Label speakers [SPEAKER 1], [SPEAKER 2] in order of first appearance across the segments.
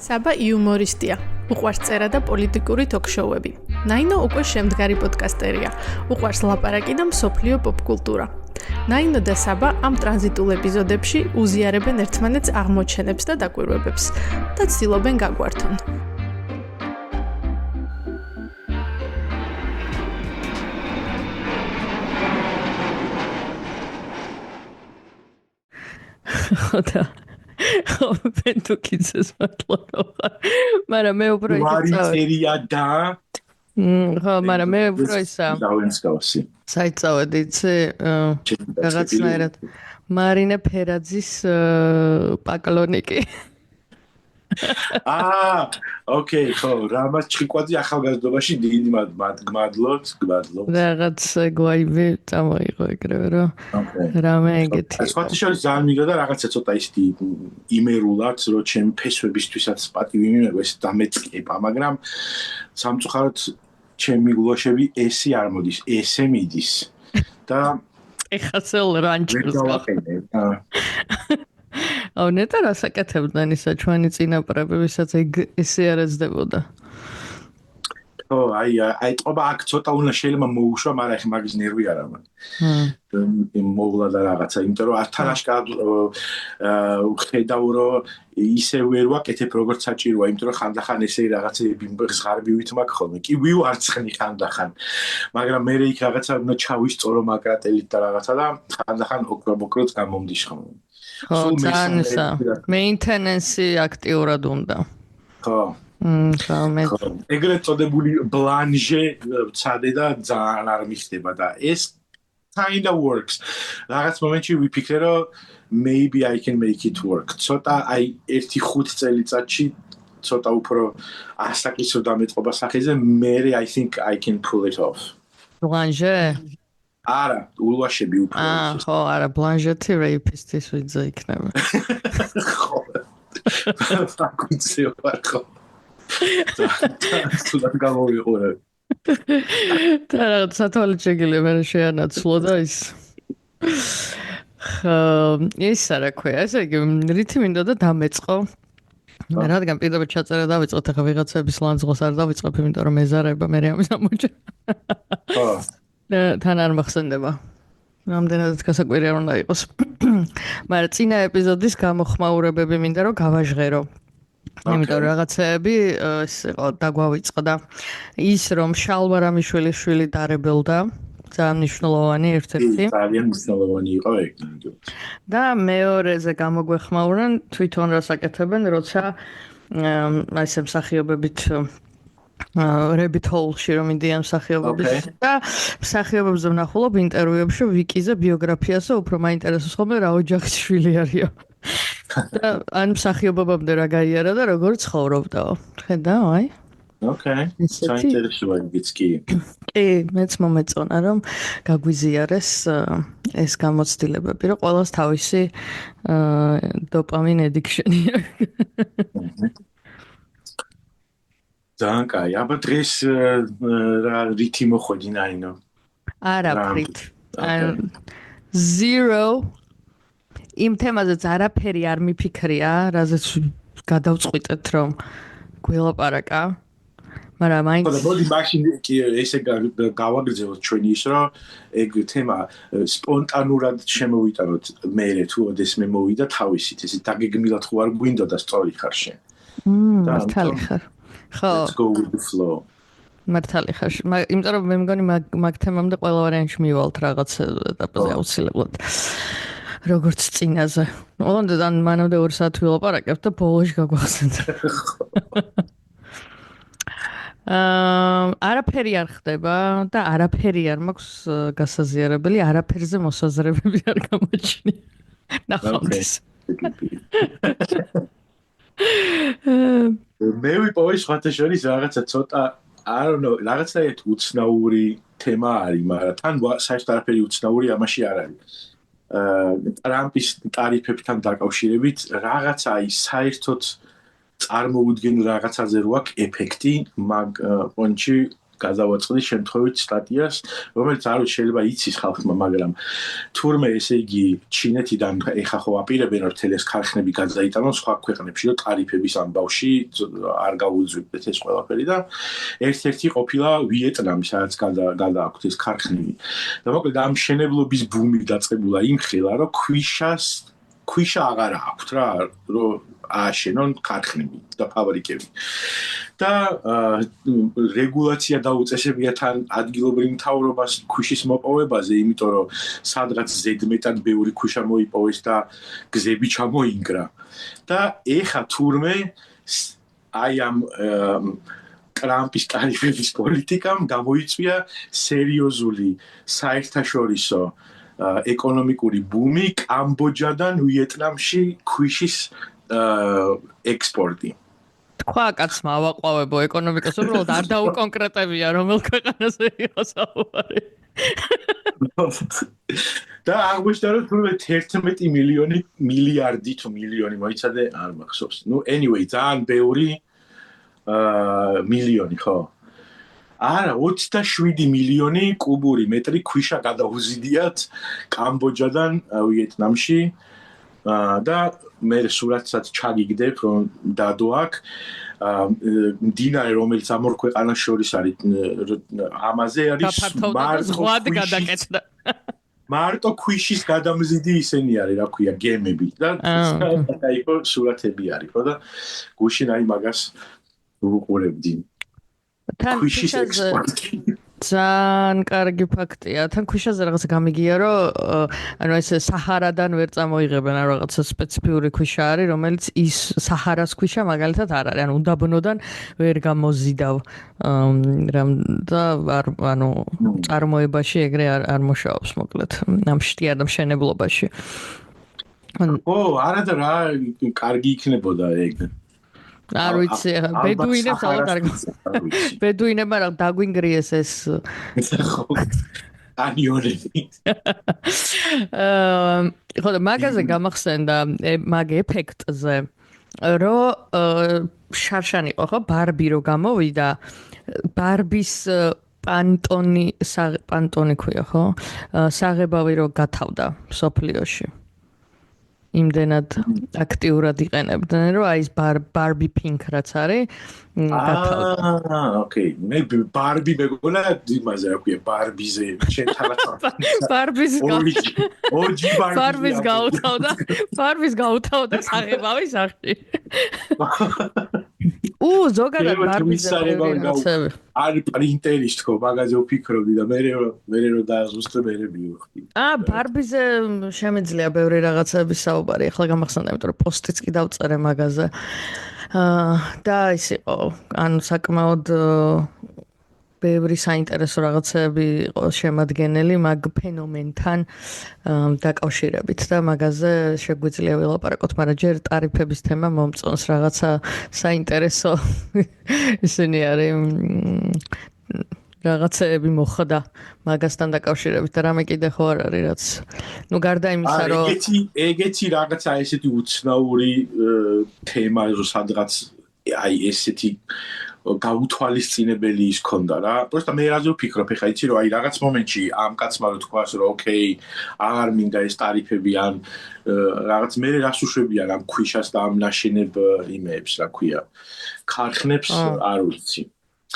[SPEAKER 1] საბა იუმორისტია, უყვარს წერა და პოლიტიკური ток-შოუები. ნაინო უკვე შემდგარი პოდკასტერია, უყვარს ლაპარაკი და მსოფლიო პოპკულტურა. ნაინო და საბა ამ ტრანზიტულ ეპიზოდებში უზიარებენ ერთმანეთს აღმოჩენებს და დაკვირვებებს და ცდილობენ გაგვართონ. ხოდა ხომ კიცეს მართლა მაგრამ მე უფრო
[SPEAKER 2] ვარიცერია და
[SPEAKER 1] ხო მაგრამ მე უფრო ისა
[SPEAKER 2] დავენსკავსი
[SPEAKER 1] საიტავად იცი რაღაცნაირად მარინა ფერაძის პაკლონიკი
[SPEAKER 2] ოკეი, ხო, რამაც ჩიკვაძე ახალგაზრდობაში დიდი მადლობთ.
[SPEAKER 1] რაღაც გვაივი წამოიღო ეგრევე რომ რამე ეგეთი.
[SPEAKER 2] სხვა შორის ძალიან მიგდა და რაღაცა ცოტა ისეთი იმერულად, რომ ჩემი ფესვებისთვისაც პატივი მიიღო, ეს დამეწყება, მაგრამ სამწუხაროდ ჩემი გულოშები ესი არ მოდის, ესე მიდის. და
[SPEAKER 1] ეხასელ რანჩოს აუ ნეტა რასაკეთებდნენ ისა ჩვენი წინაპრები, ვისაც ესე არ ეძდებოდა.
[SPEAKER 2] ხო, აი ტობა აქ ცოტა უნდა შეიძლება მოუშვა, მაგრამ ეხლა მაგის ნერვი არ აქვს. მოვლა და რაღაცა, იმიტომ რომ თან აშკარად ხედავ რომ ისე ვერ ვაკეთებ როგორც საჭიროა, იმიტომ რომ ხანდახან ესე რაღაცები ზღარბივით მაქვს ხოლმე. კი ვივარცხნი ხანდახან. მაგრამ მე იქ რაღაცა უნდა ჩავისწორო მაკრატელით და რაღაცა და ხანდახან ოქრობოქროც გამომდის ხოლმე.
[SPEAKER 1] ხო, ძალიან ისა. მეინტენენსი აქტიურად უნდა.
[SPEAKER 2] ხო. ეგრეთ წოდებული ბლანჟე ცადე და ძალიან არ მიხდება და ეს kind of works. რაღაც მომენტში ვიფიქრე რომ maybe I can make it work. ცოტა აი 1-5 წელიწადში ცოტა უფრო ასაკისო დამეწყობა სახეზე მე I think I can pull it off.
[SPEAKER 1] ბლანჟე
[SPEAKER 2] არა, ულვაშები უფრო.
[SPEAKER 1] ხო, არა, ბლანჟეთი რეიპისტის ვიძე იქნება.
[SPEAKER 2] ხო. ფაკუცი ვარ ხო. სულ გამოვიყურე.
[SPEAKER 1] და რაღაც სათვალე შეგიძლია მე შეანაცვლო და ის. ის რა ქვია, ესე იგი რითი მინდა და დამეწყო. რადგან პირდაპირ ჩაწერა დავიწყოთ, ახლა ვიღაცების ლანძღოს არ დავიწყებ, იმიტომ რომ მეზარება მე ამის ამოჭრა.
[SPEAKER 2] ხო.
[SPEAKER 1] თან არ მახსენდება. რამდენადაც გასაკვირი არ უნდა იყოს. მაგრამ წინა ეპიზოდის გამოხმაურებები მინდა რომ გავაჟღერო. იმიტომ რომ რაღაცეები ეს იყო დაგვავიწყდა და ის რომ შალვარამიშვილის შვილი დარებელდა ძალიან მნიშვნელოვანი ერთ-ერთი.
[SPEAKER 2] ძალიან მნიშვნელოვანი იყო ეგ.
[SPEAKER 1] და მეორეზე გამოგვეხმაურან თვითონ რას აკეთებენ, როცა აი ეს მსახიობებით rabbit hole-ში რომ მიდიან მსახიობების და მსახიობებზე ვნახულობ ინტერვიუებში ვიკიზე ბიოგრაფიასა უფრო მაინტერესებს ხოლმე რა ოჯახის შვილი არისო. და ან მსახიობობამდე რა გაიარა და როგორ ცხოვრობდაო. ხედავ, აი.
[SPEAKER 2] ოკეი. საინტერესოა ის კი.
[SPEAKER 1] კი, მეც მომეწონა რომ გაგვიზიარეს ეს გამოცდილებები, რომ ყველას თავისი დოპამინ addiction-ი აქვს.
[SPEAKER 2] ძალიან კაი. აბა დღეს რა რითი მოხვედი ნაინო?
[SPEAKER 1] არაფრით. Zero იმ თემაზეც არაფერი არ მიფიქრია, რაზეც გადავწყვიტეთ რომ გველაპარაკა. მაგრამ მაინც
[SPEAKER 2] მოდი მაშინ კი ესე გავაგრძელოთ ჩვენი ის რომ ეგ თემა სპონტანურად შემოვიტანოთ მე თუ ოდესმე მოვიდა თავისით, ესე დაგეგმილად ხო არ გვინდოდა სწორი ხარ შენ.
[SPEAKER 1] მართალი ხარ. ხო.
[SPEAKER 2] Let's go with the flow.
[SPEAKER 1] მართალი ხარ. იმიტომ რომ მე მგონი მაგ თემამდე ყველა ვარიანტში მივალთ რაღაც ეტაპზე აუცილებლად. როგორც წინაზე. ოღონდ ან მანამდე 2 საათი ვილაპარაკებ და ბოლოში გაგვახსენდა. არაფერი არ ხდება და არაფერი არ მაქვს გასაზიარებელი, არაფერზე მოსაზრებები არ გამოჩნია. ნახავთ.
[SPEAKER 2] მე ვიპოვე სხვათა შორის რაღაცა ცოტა I don't know, რაღაცა უცნაური თემა არის, მაგრამ თან საერთოდ არაფერი უცნაური ამაში არ არის. ტრამპის ტარიფებთან დაკავშირებით რაღაცა ის საერთოდ წარმოუდგენელ რაღაცაზე რო აქვს ეფექტი, მაგ პონჩი გადავაწყდი შემთხვევით სტატიას, რომელიც არ ვიცი შეიძლება იცის ხალხმა, მაგრამ თურმე ესე იგი ჩინეთიდან ეხა ხო აპირებენ რომ თელეს ქარხნები გადაიტანონ სხვა ქვეყნებში, რომ ტარიფების ამბავში არ გაუძვირდეთ ეს ყველაფერი და ერთ-ერთი ყოფილა ვიეტნამი, სადაც გადააქვთ ეს ქარხნები. და მოკლედ ამ მშენებლობის ბუმი დაწყებულა იმ ხელა, რომ ქვიშა აღარ აქვთ რა, რომ ააშენონ ქარხნები და ფაბრიკები. და რეგულაცია დაუწესებია თან ადგილობრივ მთავრობას ქვიშის მოპოვებაზე, იმიტომ რომ სადღაც ზედმეტად ბევრი ქვიშა მოიპოვეს და გზები ჩამოინგრა. და ეხა თურმე აი ამ ტრამპის ტარიფების პოლიტიკამ გამოიწვია სერიოზული საერთაშორისო ეკონომიკური ბუმი კამბოჯადან ვიეტნამში ქვიშის ექსპორტი.
[SPEAKER 1] თქვა კაცმა ავაყვავებო ეკონომიკას, უბრალოდ არ დაუკონკრეტებია რომელ ქვეყანაზე იყო საუბარი.
[SPEAKER 2] და აღმოჩნდა რომ თურმე 11 მილიარდი თუ მილიონი მოიცადე არ მახსოვს. Anyway, ძალიან ბევრი მილიონი ხო? არა, 27 მილიონი კუბური მეტრი ქვიშა გადაუზიდიათ კამბოჯადან ვიეტნამში. და მე სურათსაც ჩაგიგდებ რომ დადო აქ მდინარე რომელიც ამ ორ ქვეყანას შორის არის ამაზე არის მარტო ქვიშის გადამზიდი ისენი არის რა ქვია გემები და აიყო სურათები არის ხო და გუშინ აი მაგას ვუყურებდი ქვიშის ექსპორტი ძალიან კარგი ფაქტია. თან ქვიშაზე რაღაც გამიგია, რომ ანუ ეს საჰარადან ვერ წამოიღებენ, ანუ რაღაცა სპეციფიური ქვიშა არის, რომელიც ის საჰარას ქვიშა მაგალითად არ არის. ანუ უდაბნოდან ვერ გამოზიდავ და ანუ წარმოებაში ეგრე არ მუშაობს მოკლედ. ამ შტიარ და მშენებლობაში. არა და რა კარგი იქნებოდა ეგ.
[SPEAKER 1] არ ვიცი, ბედუინებს ალბათ არ ვიცი. ბედუინებმა რა დაგვინგრიეს ეს
[SPEAKER 2] ანიონები.
[SPEAKER 1] ხო და მაგაზე გამახსენდა მაგ ეფექტზე, რომ შარშან იყო ხო ბარბი რო გამოვიდა, ბარბის პანტონი ქვია ხო? საღებავი რო გათავდა სოფლიოში. იმდენად აქტიურად იყენებდნენ, რომ აი ეს ბარბი პინკ რაც არის, გათავდა.
[SPEAKER 2] ოკეი, მე ბარბი მეგონა იმაზე რა ქვია, ბარბიზე შეთანხმდა.
[SPEAKER 1] ბარბის გაუთავდა საღებავის სახში. ზოგადად ბარბიზე რაღაცები.
[SPEAKER 2] არ პრინტერის თქო, მაგაზე ვფიქრობდი და მე რო დააზუსტე მე მივხვდი.
[SPEAKER 1] ბარბიზე შემეძლია ბევრი რაღაცების საუბარი. ახლა გამახსენდა, იმიტომ რომ პოსტიც კი დავწერე მაგაზე. და ის იყო, ანუ საკმაოდ ბევრი საინტერესო რაღაცები იყო შემადგენელი მაგ ფენომენთან დაკავშირებით და მაგაზე შეგვიძლია ვილაპარაკოთ, მაგრამ ჯერ ტარიფების თემა მომწონს რაღაცა საინტერესო ისინი არის რაღაცები მოხდა მაგასთან დაკავშირებით და რამე კიდე ხო არ არის რაც ნუ გარდა იმისა რომ
[SPEAKER 2] ეგეთი რაღაცა ესეთი უცნაური თემა რომ სადღაც აი ესეთი გაუთვალისწინებელი ის ქონდა რა. პროსტა მე რაზე ვფიქრობ, ხა იცი რომ აი რაღაც მომენტში ამ კაცმა რო თქვას რომ ოკეი, აღარ მინდა ეს ტარიფები ან რაღაც მე რას უშვებიან ამ ქვიშას და ამ ნაშენებ იმეებს, რა ქვია, ქარხნებს არ ვიცი.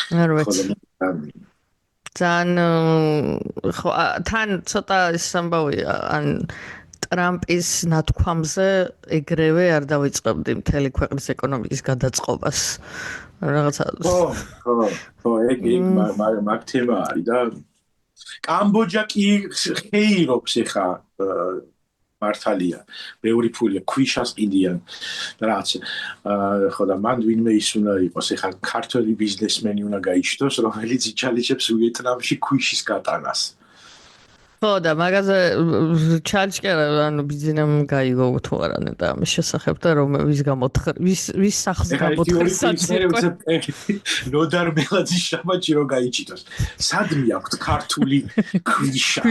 [SPEAKER 1] არ ვიცი. ძალიან ხო თან ცოტა ის ამბავია ან ტრამპის ნათქვამზე ეგრევე არ დავიწყებდი მთელი ქვეყნის ეკონომიკის გადაწყობას. რაღაცა
[SPEAKER 2] ხო ეგ მაგ თემა არის და კამბოჯა კი ხეირობს ხა მართალია ბევრი ფულია ქვიშას ყიდიან რაც ხო და მან ვინმე ის უნდა იყოს ხა ქართული ბიზნესმენი უნდა გაიჩნდოს რომელიც იჩალიჩებს ვიეტნამში ქვიშის გატანას
[SPEAKER 1] ხო და მაგაზე ჩარჩკერა ანუ ბიზნესამ გაიგო თუ არა და ამის შესახებ და რომ ვის სახს გამოთხრეს
[SPEAKER 2] ნოდარ მელაძის შამაჩი რომ გაიჩიტოს სადმე აქვს ქართული ქვიშა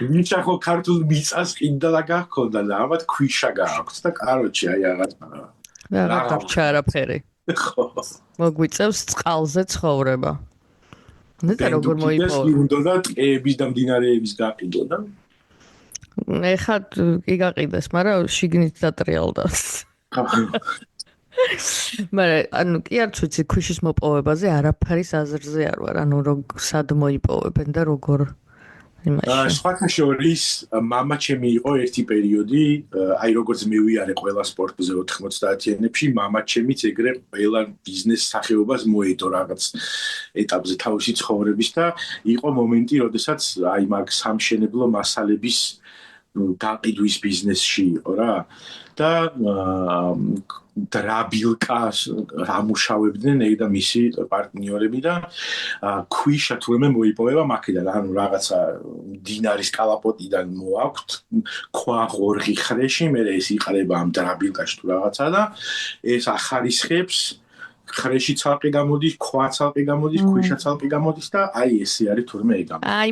[SPEAKER 2] ვიჩა ხო ქართულ მიწას ყიდა და გახონდა და ამათ ქვიშა გააქვს და კაროჩი აი რაღაც
[SPEAKER 1] რაღაც არაფერი
[SPEAKER 2] ხო.
[SPEAKER 1] მოგვიწევს წყალზე ცხოვრება. ნეტა როგორ მოიპოვო.
[SPEAKER 2] უნდა ტყეების და მდინარეების გაყიდო და
[SPEAKER 1] ეხლა კი გაყიდეს, მაგრამ შიგნით დატრიალდა. მაგრამ ანუ კი არც ვიცი ქვიშის მოპოვებაზე არაფარის აზრზე არ ვარ, ანუ სად მოიპოვებენ და როგორ იმაში.
[SPEAKER 2] სხვათა შორის მამა ჩემი იყო ერთი პერიოდი, აი როგორც მევიარე ყველა სპორტზე 90-იანებში, მამა ჩემიც ეგრე ყველა ბიზნეს სახეობას მოედო რაღაც ეტაპზე თავისი ცხოვრების და იყო მომენტი, როდესაც აი მაგ სამშენებლო მასალების გაყიდვის ბიზნესში იყო რა და დრაბილკას ამუშავებდნენ ეგ და მისი პარტნიორები და ქვიშა თურმე მოიპოვება მაქედან ანუ რაღაცა დინარის კალაპოტიდან მოაქვთ ქვა ღორღი ხრეში მე ეს იყრება ამ დრაბილკაში თუ რაღაცა და ეს ახარისხებს ხრეში ცალკე გამოდის, ქვა ცალკე გამოდის, ქვიშა ცალკე გამოდის და აი ესე არის თურმე ეგ ამ.
[SPEAKER 1] აი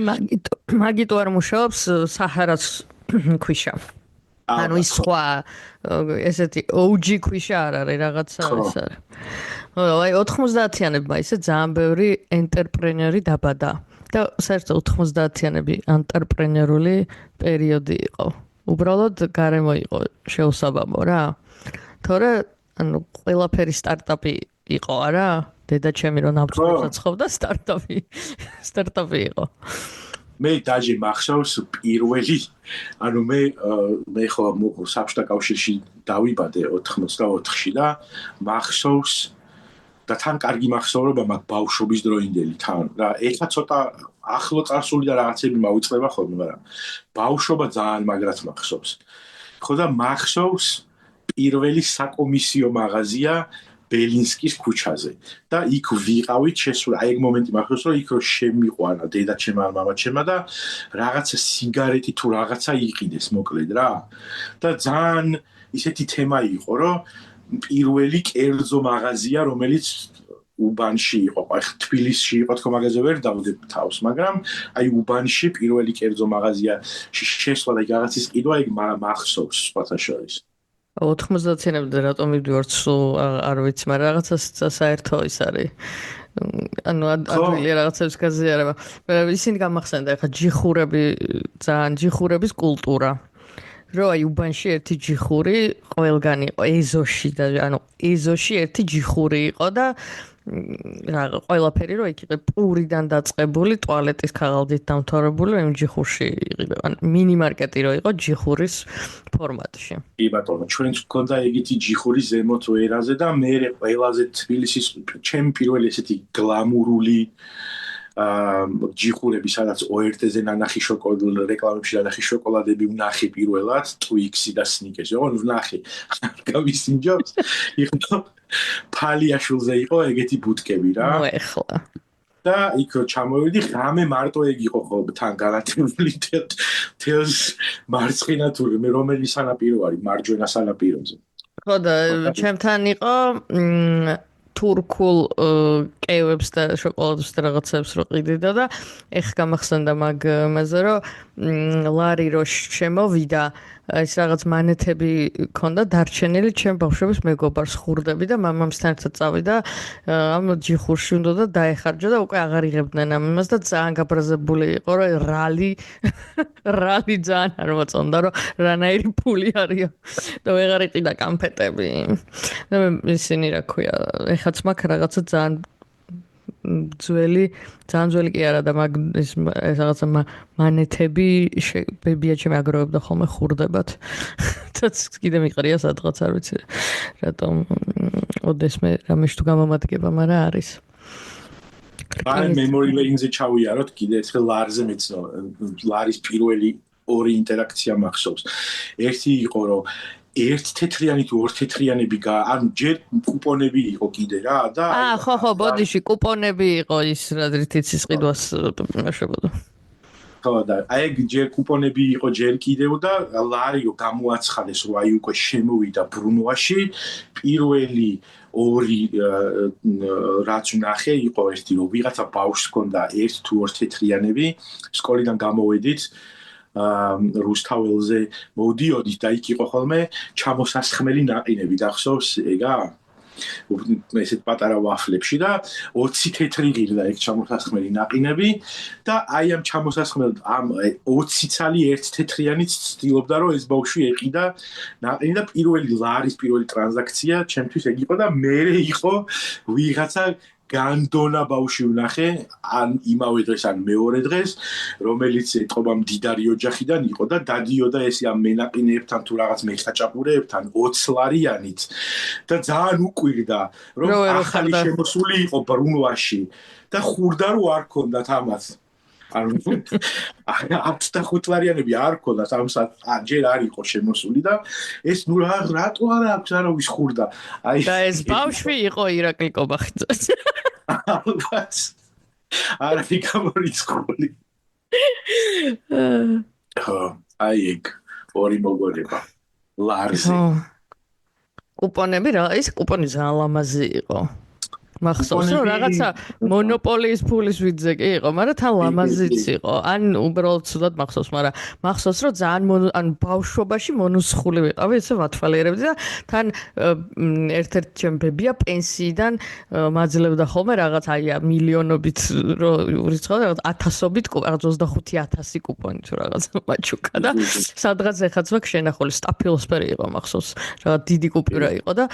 [SPEAKER 1] მაგიტო არ მუშაობს საჰარას ქვიშა. ანუ ის სხვა ესეთი OG ქვიშა არ არის რაღაცა ეს არის. აი 90-იანებმა ისე ძალიან ბევრი ენტერპრენერი დაბადა და საერთოდ 90-იანები ანტერპრენერული პერიოდი იყო. უბრალოდ გარემო იყო შეუსაბამო რა. თორე ანუ ყველაფერი სტარტაპი იყო არა? დედა ჩემი რომ ნაბრძოლებს აცხოვდა სტარტაპი იყო.
[SPEAKER 2] მე დაჟე მახსოვს პირველი ანუ მე ხო საბჭოთა კავშირში დავიბადე 84-ში და მახსოვს და თან კარგი მახსოვრობა მაქვს ბავშვობის დროინდელი თან რა ეხლა ცოტა ახლო წარსული და რაღაცები მაუწყდება ხოლმე მაგრამ ბავშვობა ძალიან მაგრად მახსოვს ხო და მახსოვს პირველი საკომისიო მაღაზია ბელინსკის ქუჩაზე და იქ ვიყავით შესული აი ეგ მომენტი მახსოვს რომ იქ რო შემიყვანა დედა ჩემა მამა ჩემა და რაღაცა სიგარეტი თუ რაღაცა იყიდეს მოკლედ რა და ძალიან ისეთი თემა იყო რომ პირველი კერძო მაღაზია რომელიც უბანში იყო აი თბილისში იყო თქო მაღაზია ვერ დავდებ თავს მაგრამ აი უბანში პირველი კერძო მაღაზია შესვლა და რაღაცის ყიდვა ეგ მახსოვს სხვათა შორის
[SPEAKER 1] 90-იანამდე რატომ მივდივართ სულ არ ვიცი, მაგრამ რაღაცა საერთო ის არის. ანუ ადვილია რაღაცების გაზიარება. ისინი გამახსენდა ახლა ჯიხურები, ძალიან ჯიხურების კულტურა. რომ აი უბანში ერთი ჯიხური ყველგან იყო ეზოში და ანუ ეზოში ერთი ჯიხური იყო და რა ყველაფერი რომ იქ იყო პურიდან დაწყებული ტუალეტის ქაღალდით დამთავრებული იმ ჯიხურში იყიდა ან მინიმარკეტი რო იყო ჯიხურის ფორმატში.
[SPEAKER 2] კი ბატონო, ჩვენც გქონდა ეგეთი ჯიხური ზემოთ ვერაზე და მე ყველაზე თბილისის ჩემი პირველი ესეთი გლამურული ჯიხურები სადაც ORT-ზე ნანახი შოკოლადე რეკლამებში ნანახი შოკოლადები ვნახე პირველად Twix-ი და Snickers-ი, ოღონდ ვნახე. გავისინჯობს. იყო ფალიაშულზე იყო ეგეთი ბუტკები რა.
[SPEAKER 1] ნუ ეხლა.
[SPEAKER 2] და იქ ჩამოვედი, რამე მარტო ეგ იყო ხო თან განათებული თელს მარცხენა თუ რომელი სანაპირო არის მარჯვენა სანაპიროზე.
[SPEAKER 1] ხო და ჩემთან იყო თურქულ კევებს და შოკოლადებს და რაღაცებს რო ყიდიდა და ეხ გამახსენდა მაგ მასე რომ ლარი რო შემოვიდა ის რაღაც მანეთები ქონდა დარჩენილი ჩემ ბავშვობის მეგობარს ხურდები და მამამისთან ერთად წავიდა ამ ჯიხურში უნდა და დაეხარჯა და უკვე აღარ იღებდნენ ამ იმას და ძალიან გაბრაზებული იყო რომ რალი ძალიან არ მოწონდა რომ რანაირი ფული არისო და ვეღარ იყიდა კანფეტები და ისინი რა ქვია ეხაც მაქვს რაღაცა ძალიან ძველი კი არა და მაგ ეს რაღაცა მანეთები ბებია ჩემი აგროვებდა ხოლმე ხურდებათ. თაც კიდე მიყრია სადღაც არ ვიცი რატომ ოდესმე რამე თუ გამომადგება, მაგრამ არის.
[SPEAKER 2] აი memory lane-ზე ჩავიაროთ კიდე ერთხელ ლარზე მეცნო ლარის პირველი ორი ინტერაქცია მახსოვს. ერთი იყო რომ ერთ თეთრიანი თუ ორ თეთრიანები ან ჯერ კუპონები იყო კიდე რა და
[SPEAKER 1] ხო ბოდიში კუპონები იყო ის რა რითიც ყიდვას მეშებოდა
[SPEAKER 2] ხო და აი ჯერ კუპონები იყო ჯერ კიდევ და ლარიო გამოაცხადეს რომ აი უკვე შემოვიდა ბრუნვაში პირველი ორი რაც ვნახე იყო ერთი რომ ვიღაცა ბავშვს ჰქონდა ერთ თუ ორ თეთრიანები სკოლიდან გამოვედით რუსთაველზე მოდიოდით და იქ იყო ხოლმე ჩამოსასხმელი ნაყინები გახსოვს ეგა ესეთ პატარა ვაფლებში და 20 თეთრი ღირდა ეგ ჩამოსასხმელი ნაყინები და აი ამ ჩამოსასხმელ ამ 20 ცალი ერთ თეთრიანიც ცდილობდა რომ ეს ბავშვი ეყიდა ნაყინი და პირველი ლარის პირველი ტრანზაქცია ჩემთვის ეგ იყო და მერე იყო ვიღაცა განდონა ბავშვი ვნახე ან იმავე დღეს ან მეორე დღეს რომელიც ეთყობა მდიდარი ოჯახიდან იყო და დადიოდა ეს ამ მენაყინეებთან თუ რაღაც მეხაჭაპურეებთან 20 ლარიანით და ძალიან უყვირდა რომ ახალი შემოსული იყო ბრუნვაში და ხურდა რომ არ ქონდათ ამას ანუ 25 ლარიანები არ ქონდათ ამ ჯერ არ იყო შემოსული და ეს ნუ რატო არ აქვს არავის ხურდა აი
[SPEAKER 1] და ეს ბავშვი იყო ირაკლი კობახიძე
[SPEAKER 2] ალბათ არა გამორიცხული აი ეგ ორი მოგონება ლარზე
[SPEAKER 1] კუპონები რა ის კუპონი ძალიან ლამაზი იყო მახსოვს რომ რაღაცა მონოპოლიის ფულის ვიძე კი იყო, მაგრამ თან ლამაზიც იყო. ან უბრალოდ ცუდად მახსოვს, მაგრამ მახსოვს რომ ძალიან ან ბავშვობაში მონუსხული ვიყავი, ესე ვათვალიერებდი და თან ერთ-ერთი ჩემი ბებია პენსიიდან მაძლევდა ხოლმე რაღაც აი მილიონობით რო ურიცხავდა რაღაც 1000-ობით, რაღაც 25000 კუპონი თუ რაღაც მაჩუკა და სადღაც ეხაც ვაქ შენახული სტაფილოსფერი იყო მახსოვს, რაღაც დიდი კუპიურა იყო და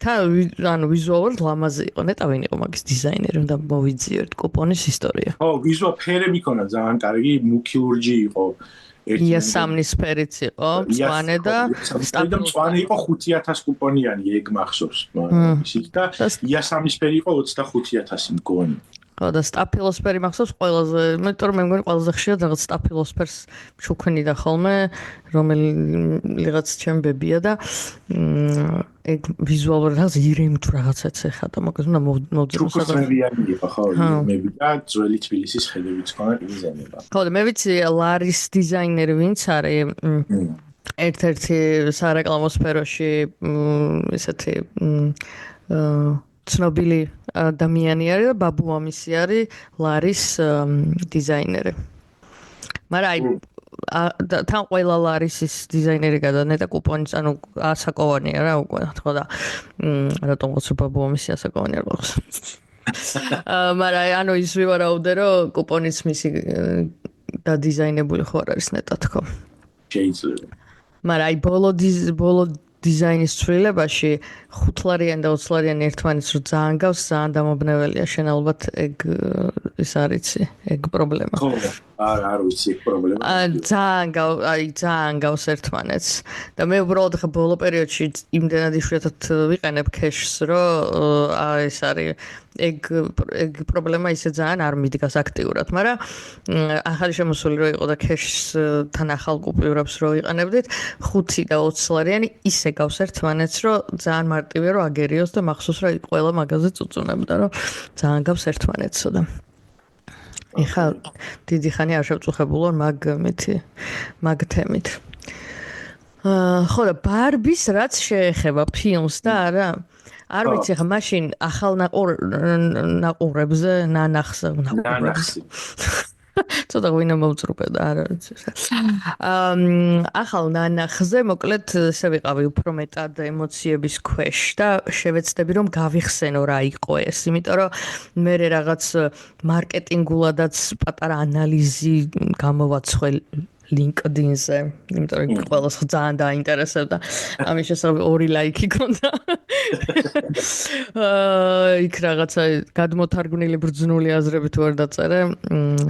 [SPEAKER 1] ანუ ვიზუალურად ლამაზი იყო. ნეტა ვინ იყო მაგის დიზაინერი, უნდა მოვიძიოთ კუპონის ისტორია.
[SPEAKER 2] ო, ვიზუალ ფერები ქონა ძალიან კარგი, მუქი ლურჯი იყო.
[SPEAKER 1] იასამნის ფერიც იყო, მწვანე და
[SPEAKER 2] მწვანე იყო 5000 კუპონიანი, ეგ მახსოვს. ისიც და იასამნის ფერი იყო 25000 მგონი.
[SPEAKER 1] ხო და სტაფილოსფერი მახსოვს ყველაზე, იმიტომ რომ მე მგონი ყველაზე ხშირად რაღაც სტაფილოსფერს შუქნიდა ხოლმე, რომელიღაც ჩემი ბებია და ეგ ვიზუალურად რაღაც ირემ თუ რაღაცაც ეხა და მაგას უნდა მოვძებნო
[SPEAKER 2] სადაც. შუქნებიანი იყო ხო, ირემები და ძველი თბილისის ხედებიც ქონა დიზაინება.
[SPEAKER 1] ხო და მე ვიცი ლარის დიზაინერი ვინც არის ერთ-ერთი სარეკლამო სფეროში ესეთი ცნობილი ადამიანი არის და ბაბუ ამისი არის ლარის დიზაინერი. მაგრამ აი თან ყველა ლარისის დიზაინერი გადანეტა კუპონის, ანუ ასაკოვანია რა უკვე, ხო და რატომ გოცო ბაბუ ამისი ასაკოვანი არ გახსოვს. მაგრამ ანუ ის ვივარაუდე რომ კუპონის მისი დადიზაინებული ხო არ არის ნეტად ხო.
[SPEAKER 2] შეიძლება.
[SPEAKER 1] მაგრამ აი ბოლო დიზაინის ცვლილებაში 5 ლარიანი და 20 ლარიანი ერთმანეთს რო ძალიან გავს, ძალიან დამაბნეველია. შენ ალბათ ეგ ის არიცი, ეგ პრობლემა.
[SPEAKER 2] ხო, არ ვიცი ეგ პრობლემა.
[SPEAKER 1] ძალიან გავს ერთმანეთს. და მე უბრალოდ ხა ბოლო პერიოდში იმდენად იშვიათად ვიყენებ ქეშს, რომ ეს არის ეგ პრობლემა ისე ძალიან არ მიდგას აქტიურად, მაგრამ ახალი შემოსული რო იყო და ქეშთან ახალ კუპიურებს რო ვიყენებდით, 5 და 20 ლარიანი ისე გავს ერთმანეთს, რომ ძალიან მარტივია რომ აგერიოს და მახსოვს რომ ყველა მაღაზია წუწუნებდა, რომ ძალიან გავს ერთმანეთსო და ეხლა დიდი ხანი არ შევწუხებულო მაგ თემით. ხო და ბარბის რაც შეეხება ფილმს და არა არ ვიცი ხა მაშინ ახალ ნაყურებზე ნანახზე ცოტა ვინა მოვწრუპე და არა ვიცი. ახალ ნანახზე მოკლედ ესე ვიყავი უფრო მეტად ემოციების ქვეშ და შევეცდები რომ გავიხსენო რა იყო ეს, იმიტომ რომ მე რაღაც მარკეტინგულადაც პატარა ანალიზი გამოვაცხე LinkedIn-ზე, იმიტომ რომ ყველას ძალიან დაინტერესებდა. ამის შესაძლებელი 2 ლაიქი ქონდა. იქ რაღაცა გადმოთარგმნილი ბრძნული აზრები თუ არ დაწერე,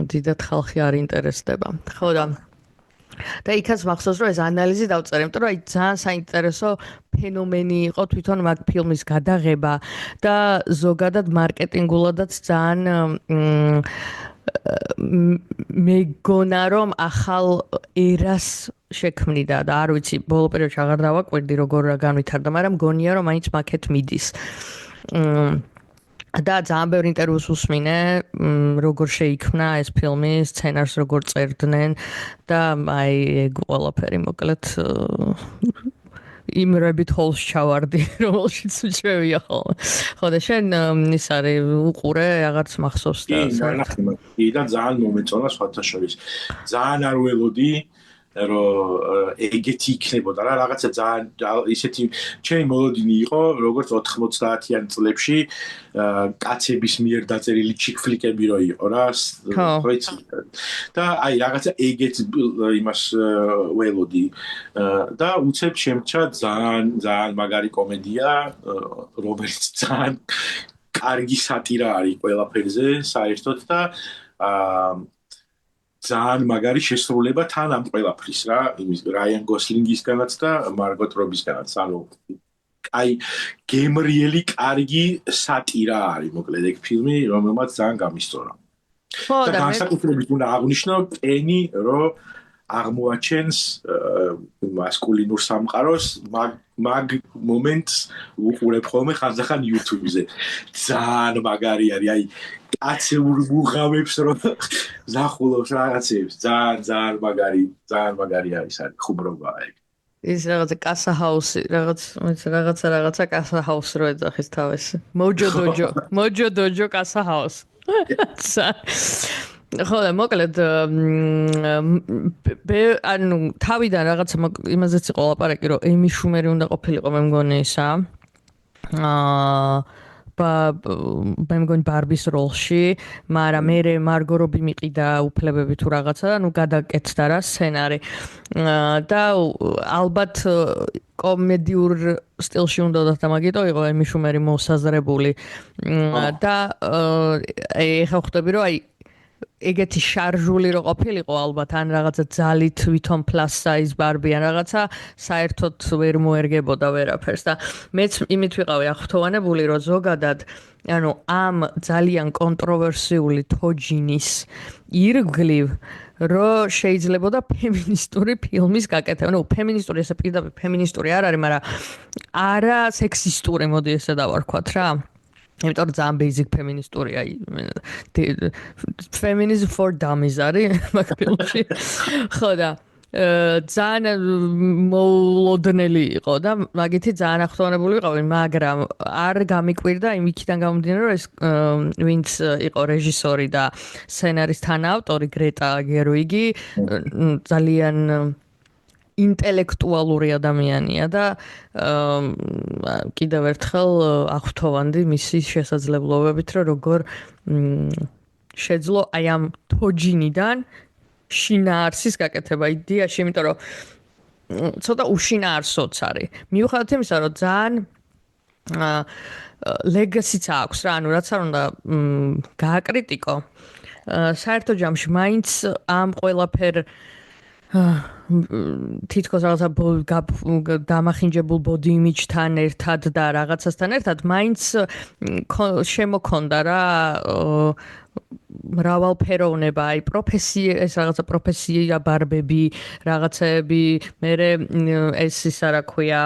[SPEAKER 1] დიდად ხალხი არ ინტერესდება. ხო და იქაც მახსოვს რომ ეს ანალიზი დავწერე, იმიტომ რომ აი ძალიან საინტერესო ფენომენი იყო თვითონ მაგ ფილმის გადაღება და ზოგადად მარკეტინგულადაც ძალიან მეგონა რომ ახალ ერას შექმნიდა და არ ვიცი ბოლო პერიოდში აღარ დავაკვირდი როგორ რა განვითარდა, მაგრამ მგონია რომ მაინც მაქეთ მიდის. და ძალიან ბევრ ინტერვიუს ვუსმინე, როგორ შეიქმნა ეს ფილმი, სცენარს როგორ წერდნენ და აი ეგ ყველაფერი მოკლედ იმ rabbit hole-ს ჩავარდი, რომელშიც შევია ხოლმე. ხო და შენ ის არის უყურე, აღარც მახსოვს და
[SPEAKER 2] კი და ძალიან მომეწონა სხვათა შორის. ძალიან არ ველოდი რომ ეგეთი იქნებოდა რა რაღაცა ძალიან ისეთი ჩემი მოლოდინი იყო როგორც 90-იან წლებში კაცების მიერ დაწერილი ჩიკფლიკები რო იყო რა და აი რაღაცა ეგეთ იმას ველოდი და უცებ შემჩა ძალიან მაგარი კომედია რომელიც ძალიან კარგი სატირა არის ყველაფერზე საერთოდ და ძალიან მაგარი შესრულება თან ამ ყველაფრის რა იმის რაიან გოსლინგისგანაც და მარგოთ რობისგანაც ანუ აი გემრიელი კარგი სატირა არის მოკლედ ეგ ფილმი რომელმაც ძალიან გამისწორა და განსაკუთრებით უნდა აღვნიშნო პენი რომ აღმოაჩენს მასკულინურ სამყაროს მაგ მომენტს უყურებ ხოლმე ხანძახან YouTube-ზე ძალიან მაგარი არის აი კაცეულ მუღამებს რომ ზახულობს რაღაცებს ძალიან მაგარი არის ხუმრობა ეგ
[SPEAKER 1] ის რაღაცა კასა ჰაუსი რაღაცა კასა ჰაუსი რო ეძახის თავის მოჯო დოჯო კასა ჰაუს ხო და მოკლედ ანუ თავიდან რაღაცა იმაზეც იყო ლაპარაკი რომ ემი შუმერი უნდა ყოფილიყო მე მგონი ისა მე მგონი ბარბის როლში მაგრამ მე მარგო რობი მიყიდა უფლებები თუ რაღაცა და ნუ გადაკეთდა რა სცენარი და ალბათ კომედიურ სტილში უნდა დამაგიტო იყო ემი შუმერი მოსაზრებული და ეხა ხვდები რომ აი ეგეთი შარჟული რო ყოფილიყო ალბათ ან რაღაცა ძალით თვითონ plus size ბარბი ან რაღაცა საერთოდ ვერ მოერგებოდა ვერაფერს და მეც იმით ვიყავი აღფრთოვანებული რომ ზოგადად ანუ ამ ძალიან კონტროვერსიული თოჯინის ირგვლივ რომ შეიძლებოდა ფემინისტური ფილმის გაკეთება. ნუ ფემინისტური ესე პირდაპირ ფემინისტური არ არის, მაგრამ არა სექსისტური, მოდი ესე დავარქვათ რა. იმიტომ რომ ძალიან basic ფემინისტურია. Feminism for dummies არის მაგ ფილმში. ხო და ძალიან მოულოდნელი იყო და მაგითი ძალიან ახტოვანებული ვიყავი, მაგრამ არ გამიკვირდა იმიქიდან გამომდინარე რომ ეს ვინც იყო რეჟისორი და სცენარის თანაავტორი გრეტა გერვიგი ძალიან ინტელექტუალური ადამიანია და კიდევ ერთხელ აღფრთოვანდი მისი შესაძლებლობებით რომ როგორ შეძლო აი ამ თოჯინიდან შინაარსის გაკეთება იდეაში, იმიტომ რომ ცოტა უშინაარსოც არის. მიუხედავად იმისა, რომ ძალიან ლეგასიც აქვს რა, ანუ რაც არ უნდა გააკრიტიკო. საერთო ჯამში მაინც ამ ყველაფერ თითქოს რაღაცა დამახინჯებულ body image-თან ერთად და რაღაცასთან ერთად მაინც შემოქონდა რა მრავალფეროვნება, აი პროფესია, ეს რაღაცა პროფესია ბარბები, რაღაცები, მერე ეს ისა რა ქვია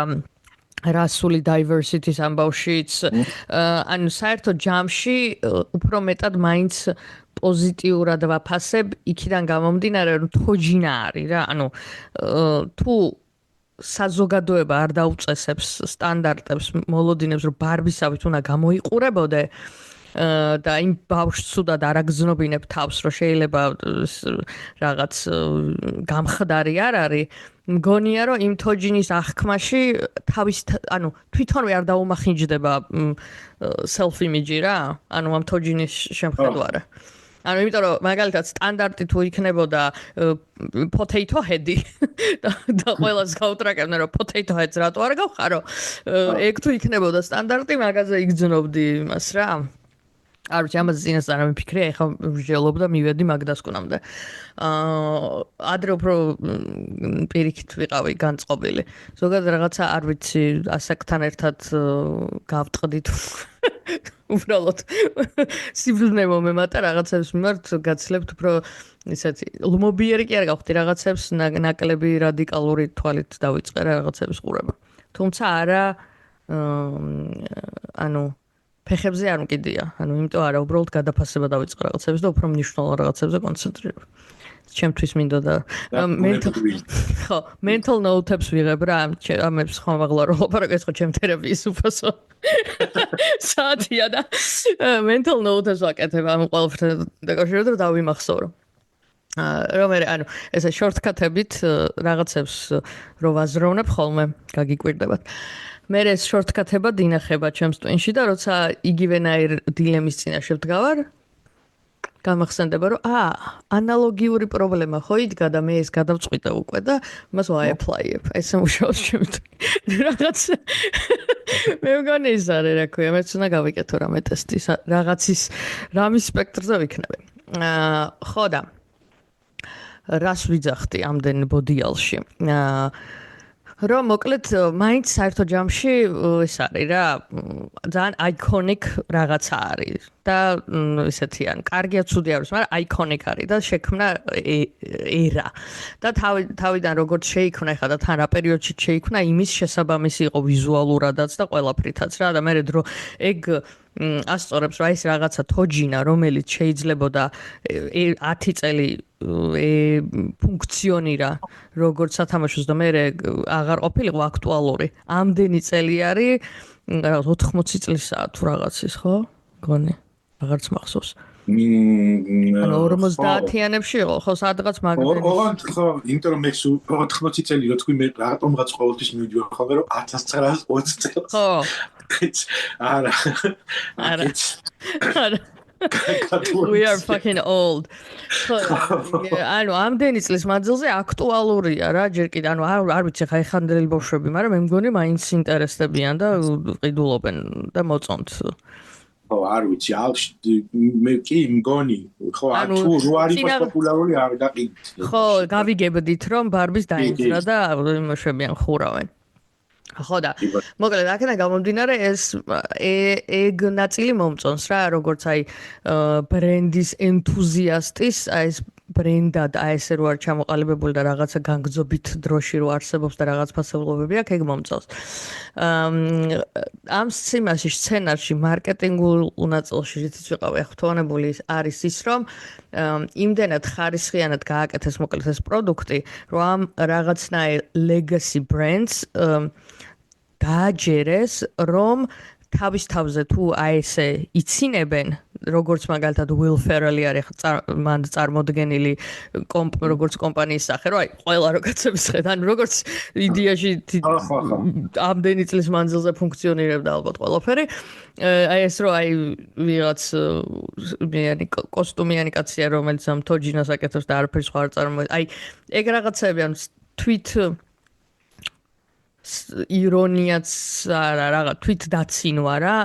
[SPEAKER 1] rasuli diversity-s ამბავშიც, ანუ საერთო ჯამში უფრო მეტად მაინც პოზიტიურად ვაფასებ იქიდან გამომდინარე რომ თოჯინა არის რა, ანუ თუ საზოგადოება არ დაუწესებს სტანდარტებს, მოლოდინებს რომ ბარბისავით უნდა გამოიყურებოდე და იმ ბავშვს უდად არ აგზნობინებ თავს რომ შეიძლება რაღაც გამხდარი არ არის მგონია რომ იმ თოჯინის აღქმაში თავის ანუ თვითონვე არ დაუმახინჯდება self image რა ანუ ამ თოჯინის შემხედვარა ანუ იმიტომ რომ მაგალითად სტანდარტი თუ იქნებოდა potato head-ი და ყველას გავუტრაკებდნენ რომ potato heads რატო არ გავხარო ეგ თუ იქნებოდა სტანდარტი მაგაზე იგრძნობდი იმას რა არ ვიცი ამაზე წინასწარ არ მიფიქრე, ეხლა ვჟელობ და მივედი მაგ დასკვნამდე. ადრე უფრო პირიქით ვიყავი განწყობილი. ზოგადად რაღაცა არ ვიცი, ასაკთან ერთად გავტყდით. უბრალოდ სიბრძნე მომემატა რაღაცებს მიმართ გაცლებთ უფრო ისეთი ლმობიერი კი არ გავხდი რაღაცებს ნაკლები რადიკალური თვალით დავიწყე რაღაცების ყურება. თუმცა არა ანუ ფეხებზე არ მკიდია, ანუ იმიტომ არა, უბრალოდ გადაფასება დავიწყე რაღაცებს და უფრო მნიშვნელოვან რაღაცებზე კონცენტრირებ. ჩემთვის მინდოდა mental note-ებს ვიღებ რა, ამებს ხომ აღლა ლაპარაკი ეს ხო ჩემ თერაპიის უფასო. საათია და mental note-ებს ვაკეთებ ამ ყველაფერთან დაკავშირებით და დავიმახსოვრო. რომ ანუ ესე შორტკატებით რაღაცებს რო ვაზროვნებ ხოლმე გაგიკვირდებათ. მე ეს შორტკატებად ინახება ჩემს ტვინში და როცა იგივენაირ დილემის წინაშე ვდგავარ, გამახსენდება რომ ანალოგიური პრობლემა ხო იდგა და მე ეს გადავწყვიტე უკვე და მას ვაეპლაიებ. ესე მუშაობს ჩემთვის. რაღაც მე მგონი ის არის რა ქვია, მეც უნდა გავიკეთო რამე ტესტი, რაღაცის რამის სპექტრზე ვიქნები. ხო და რას ვიძახდი ამდენ ბოდიალში. რომ მოკლედ მაინც საერთო ჯამში ეს არის რა ძალიან iconic რაღაცა არის და ესეთი ან კარგია ცუდი არის, მაგრამ iconic არის და შექმნა ერა. და თავიდან როგორც შეიქმნა ხა და თან რა პერიოდში შეიქმნა იმის შესაბამისი იყო ვიზუალურადაც და ყველაფრითაც რა და მე დრო ეგ ასწორებს რა ის რაღაცა თოჯინა რომელიც შეიძლებოდა 10 წელი ფუნქციონირა როგორც სათამაშოს და მე აღარ ყოფილიყო აქტუალური. ამდენი წელი არის 80 წლისაა თუ რაღაცის, ხო? გონი. აღარც მახსოვს. ანუ 50-იანებში იყო, ხო, სადღაც მაგდენი.
[SPEAKER 2] ხო, იმიტომ რომ მე 80 წელი რო თქვი მე რატომღაც ყოველთვის მივიდივარ ხოლმე რომ 1920 წელს.
[SPEAKER 1] ხო.
[SPEAKER 2] არა.
[SPEAKER 1] We are fucking old. ანუ ამდენი წლის მანძილზე აქტუალურია რა, ჯერ კიდე ანუ არ ვიცი ხა ეხანდელი ბავშვები, მაგრამ მე მგონი მაინც ინტერესდებიან და ყიდულობენ და მოწონთ.
[SPEAKER 2] ხო, არ ვიცი, მე კი მგონი, ხო, თუ რო არის პოპულარული არ გაყიდით.
[SPEAKER 1] ხო, გავიგებდით რომ ბარბის დაინძრა და იმოშვებიან ხურავენ. ხო და მოკლედ აქედან გამომდინარე ეს ეგ ნაწილი მომწონს რა როგორც აი ბრენდის ენთუზიასტის აი ეს ბრენდად აი ესე რო არ ჩამოყალიბებული და რაღაცა განგრძობით დროში რო არსებობს და რაღაც ფასეულობები აქვს ეგ მომწონს ამ სიმაში სცენარში მარკეტინგულ ნაწილში რითიც ვიყავი ახთოვანებული არის ის რომ იმდენად ხარისხიანად გააკეთეს მოკლედ ეს პროდუქტი რომ ამ რაღაცნაირ legacy brands დააჯერეს რომ თავის თავზე თუ აი ესე იცინებენ როგორც მაგალითად Will Ferrell არის მან წარმოდგენილი როგორც კომპანიის სახე რომ აი ყველა როკაცების ხედან როგორც იდეაში ამდენი წლის მანძილზე ფუნქციონირებდა ალბათ ყველაფერი აი ეს რომ აი ვიღაც მიანი კოსტუმიანი კაცია რომელიც ამ თოჯინას აკეთებს და არაფერს სხვა არ წარმოიდგენს აი ეგ რაღაცები ან თვით ირონიაც არა რაღაც თვით დაცინვა რა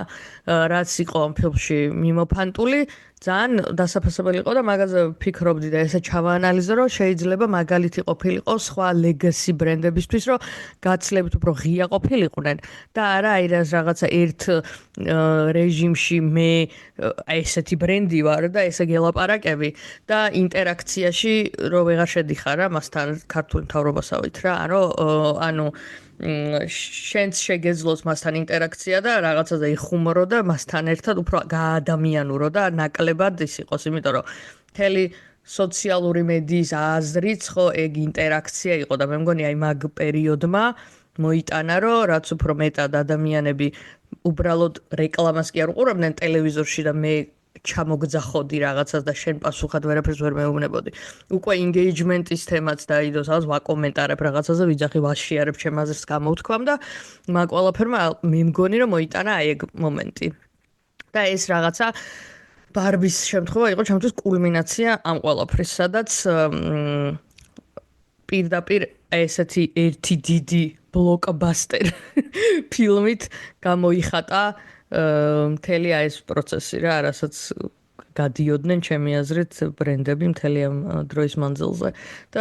[SPEAKER 1] რაც იყო ამ ფილმში მიმოფანტული ძალიან დასაფასებელი იყო და მაგაზე ვფიქრობდი და ესე ჩავაანალიზე რომ შეიძლება მაგალითი ყოფილიყო სხვა legacy ბრენდებისთვის რომ გაცლებით უფრო ღია ყოფილიყვნენ და არა აი რაღაცა ერთ რეჟიმში მე ესეთი ბრენდი ვარ და ესე გელაპარაკები და ინტერაქციაში რო ვეღარ შედიხარ რა მასთან ქართულ მთავრობასავით რა ანუ შენც შეგეძლოს მასთან ინტერაქცია და რაღაცაზე იხუმრო და მასთან ერთად უფრო გაადამიანურო და ნაკლებად ის იყოს, იმიტომ რომ მთელი სოციალური მედიის აზრიც ხო ეგ ინტერაქცია იყო და მე მგონი აი მაგ პერიოდმა მოიტანა რომ რაც უფრო მეტად ადამიანები უბრალოდ რეკლამას კი არ უყურებდნენ ტელევიზორში და მე ჩამოგძახოდი რაღაცას და შენ პასუხად ვერაფერს ვერ მეუბნებოდი. უკვე engagement-ის თემაც დაიდოს, ალს ვაკომენტარებ რაღაცაზე, ვიძახი ვაშიარებ ჩემ აზრს გამოვთქვამ და მაგ ყველაფერმა მე მგონი რომ მოიტანა აი ეგ მომენტი. და ეს რაღაცა ბარბის შემთხვევა იყო ჩემთვის კულმინაცია ამ ყველაფრის, სადაც პირდაპირ ესეთი ერთი დიდი ბლოკბასტერ ფილმით გამოიხატა მთელი აი ეს პროცესი რა, რასაც გადიოდნენ ჩემი აზრით ბრენდები მთელი ამ დროის მანძილზე და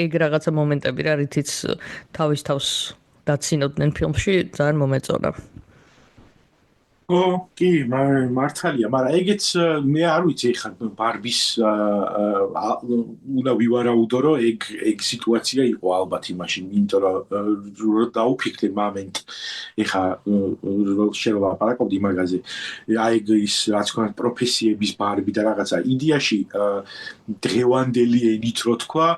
[SPEAKER 1] ეგ რაღაცა მომენტები რა, რითიც თავის თავს დაცინოდნენ ფილმში, ძალიან მომეწონა.
[SPEAKER 2] კი, მართალია, მაგრამ ეგეც მე არ ვიცი ხა ბარბის უნდა ვივარაუდო რომ ეგ სიტუაცია იყო ალბათ იმაში, იმიტომ რომ დაუფიქრე მომენტ ხა შენ ვაპარაკობდი მაგაზე. აი ის რაც თქვა პროფესიების ბარბი და რაღაცა იდეაში დღევანდელი ენით რო თქვა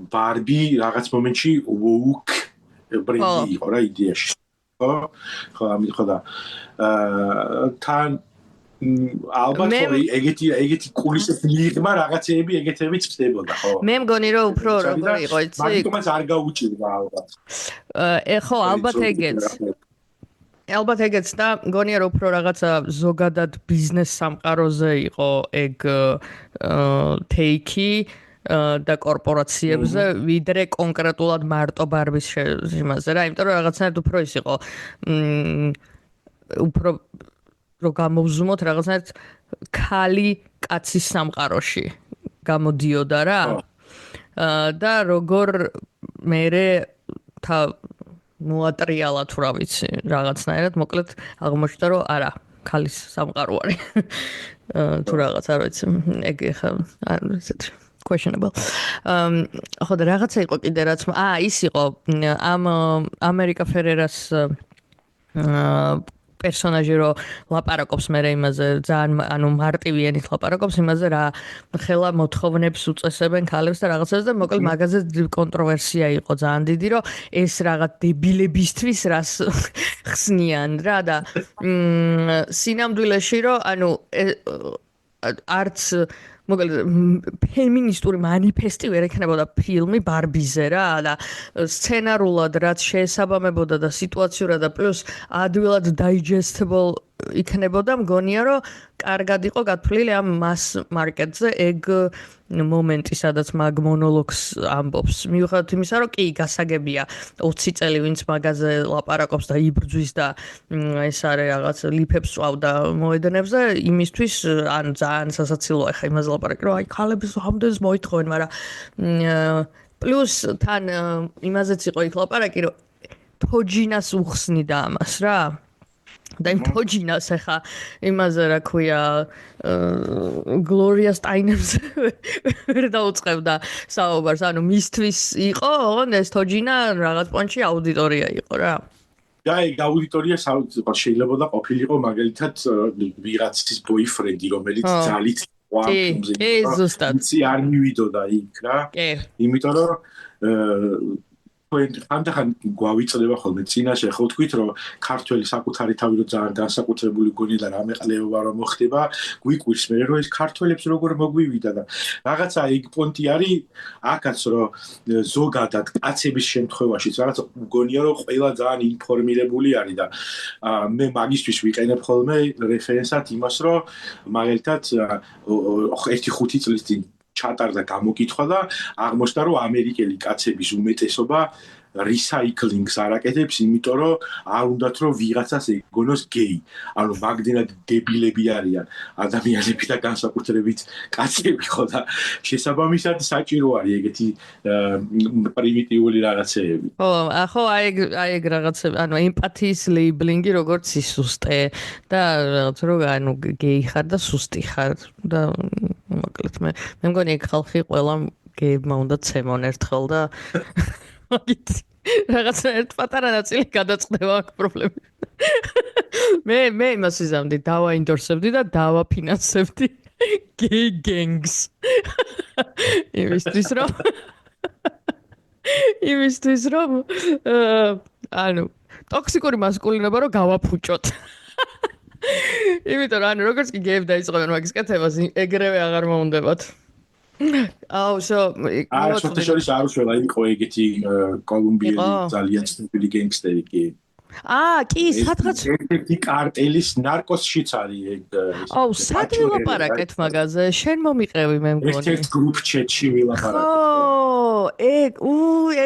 [SPEAKER 2] ბარბი რაღაც მომენტში woke ბრენდი იყო რა იდეაში. ხო ამით ხო და თან ალბათ ეგეთი კულისის მიღმა რაღაცეები ეგეთებიც ხდებოდა, ხო?
[SPEAKER 1] მე მგონი რომ უფრო როგორ იყო, იცი?
[SPEAKER 2] მაგიტომაც არ გაუჭირდა ალბათ.
[SPEAKER 1] ხო, ალბათ ეგეც და მგონია რომ უფრო რაღაცა ზოგადად ბიზნეს სამყაროზე იყო ეგ თეიქი და კორპორაციებზე ვიდრე კონკრეტულად მარტო ბარბის იმაზე რა, იმიტომ რომ რაღაცნაირად უფრო ის იყო უფრო რო გამოვზუმოთ რაღაცნაირად ქალი კაცის სამყაროში გამოდიოდა რა და როგორ მერე მოატრიალა თუ რა ვიცი რაღაცნაირად მოკლედ აღმოჩნდა რომ არა ქალის სამყარო არის თუ რაღაც არ ვიცი ეგ ხა ისეთი questionable ხო და რაღაცა იყო კიდე რაც ის იყო ამ ამერიკა ფერერას პერსონაჟი რო ლაპარაკობს მე იმაზე ძალიან ანუ მარტივიანით ლაპარაკობს იმაზე რა ხელა მოთხოვნებს უწესებენ ქალებს და რაღაცას და მოკლედ მაგაზე კონტროვერსია იყო ძალიან დიდი რომ ეს რაღაც დებილებისთვის რას ხსნიან რა და სინამდვილეში რომ ანუ არც მოკლედ ფემინისტური მანიფესტი ვერ ექნებოდა ფილმი ბარბიზე რა და სცენარულად რაც შეესაბამებოდა და სიტუაციურად და პლუს ადვილად digestible იქნებოდა მგონია რომ კარგად იყო გათვლილი ამ მას მარკეტზე ეგ მომენტი სადაც მაგ მონოლოგს ამბობს მიუხედავად იმისა რომ კი გასაგებია 20 წელი ვინც მაგაზე ლაპარაკობს და იბრძვის და ეს არის რაღაც ლიფებს წვავდა მოედნებზე იმისთვის ან ძალიან სასაცილოა ხა იმაზე ლაპარაკი რომ აი ქალებს ამდენს მოითხოვენ მაგრამ პლუს თან იმაზეც იყო იქ ლაპარაკი რომ თოჯინას უხსნიდა ამას რა და იმ თოჯინას ახლა იმაზე რა ქვია გლორია სტაინემს ვერ დაუწყებდა საუბარს ანუ მისთვის იყო ეს თოჯინა რაღაც პონჩი აუდიტორია იყო რა
[SPEAKER 2] და ეგ აუდიტორია შეიძლება და ყოფილიყო მაგალითად ვიღაცის ბოიფრენდი რომელიც ძალით არ მივიდოდა იქ რა იმიტომ რომ ხანდახან გვავიწდება ხოლმე წინაშე ხო თქვით რომ ქართველი საკუთარი თავი რო ძალიან განსაკუთრებული გონი და რამე ყლეობა რომ მოხდება გვიკვირს მე რომ ეს ქართველებს როგორ მოგვივიდა და რაღაცა ეგ პონტი არის აქაც რომ ზოგადად კაცების შემთხვევაშიც რაღაცა გონია რომ ყველა ძალიან ინფორმირებული არის და მე მაგისთვის ვიყენებ ხოლმე რეფერენსად იმას რომ მაგალითად 1-5 წლის წინ ჩატარდა გამოკითხვა და აღმოჩნდა რომ ამერიკელი კაცების უმეტესობა recycling-ს არაკეთებს, იმიტომ რომ არ უნდათ რომ ვიღაცას ეგონოს გეი. ანუ მაგდენად დებილები არიან ადამიანები და განსაკუთრებით კაცები ხო და შესაბამისად საჭირო არის ეგეთი პრიმიტიული რაღაცეები.
[SPEAKER 1] ხო, აი ეგ რაღაცები, ანუ ემპათიის ლეიბლინგი როგორც სუსტე და რაღაც რო ანუ გეი ხარ და სუსტი ხარ და მოკლედ მე მგონი ეგ ხალხი ყველა გეებმა უნდა ცემონ ერთხელ და მაგით რაღაცა ერთ პატარა ნაწილი გადაწყდება აქ პრობლემები. მე იმას ვიზამდი, დავაინდორსებდი და დავაფინანსებდი gay gangs. იმისთვის რომ ანუ ტოქსიკური მასკულინობა რომ გავაფუჭოთ. იმიტომ რომ ანუ როგორც კი გეები დაიწყებენ მაგის კეთებას, ეგრევე აღარ მოუნდებათ.
[SPEAKER 2] შორის არ უშველა იყო ეგეთი კოლუმბიელი ძალიან ცნობილი გენგსტერი კი.
[SPEAKER 1] კი, სადღაც
[SPEAKER 2] ერთი კარტელის ნარკოსშიც არის ეგ.
[SPEAKER 1] სად ვილაპარაკეთ მაგაზე? შენ მომიყევი მე მგონი.
[SPEAKER 2] ერთ-ერთ გრუპ ჩეტში ვილაპარაკეთ.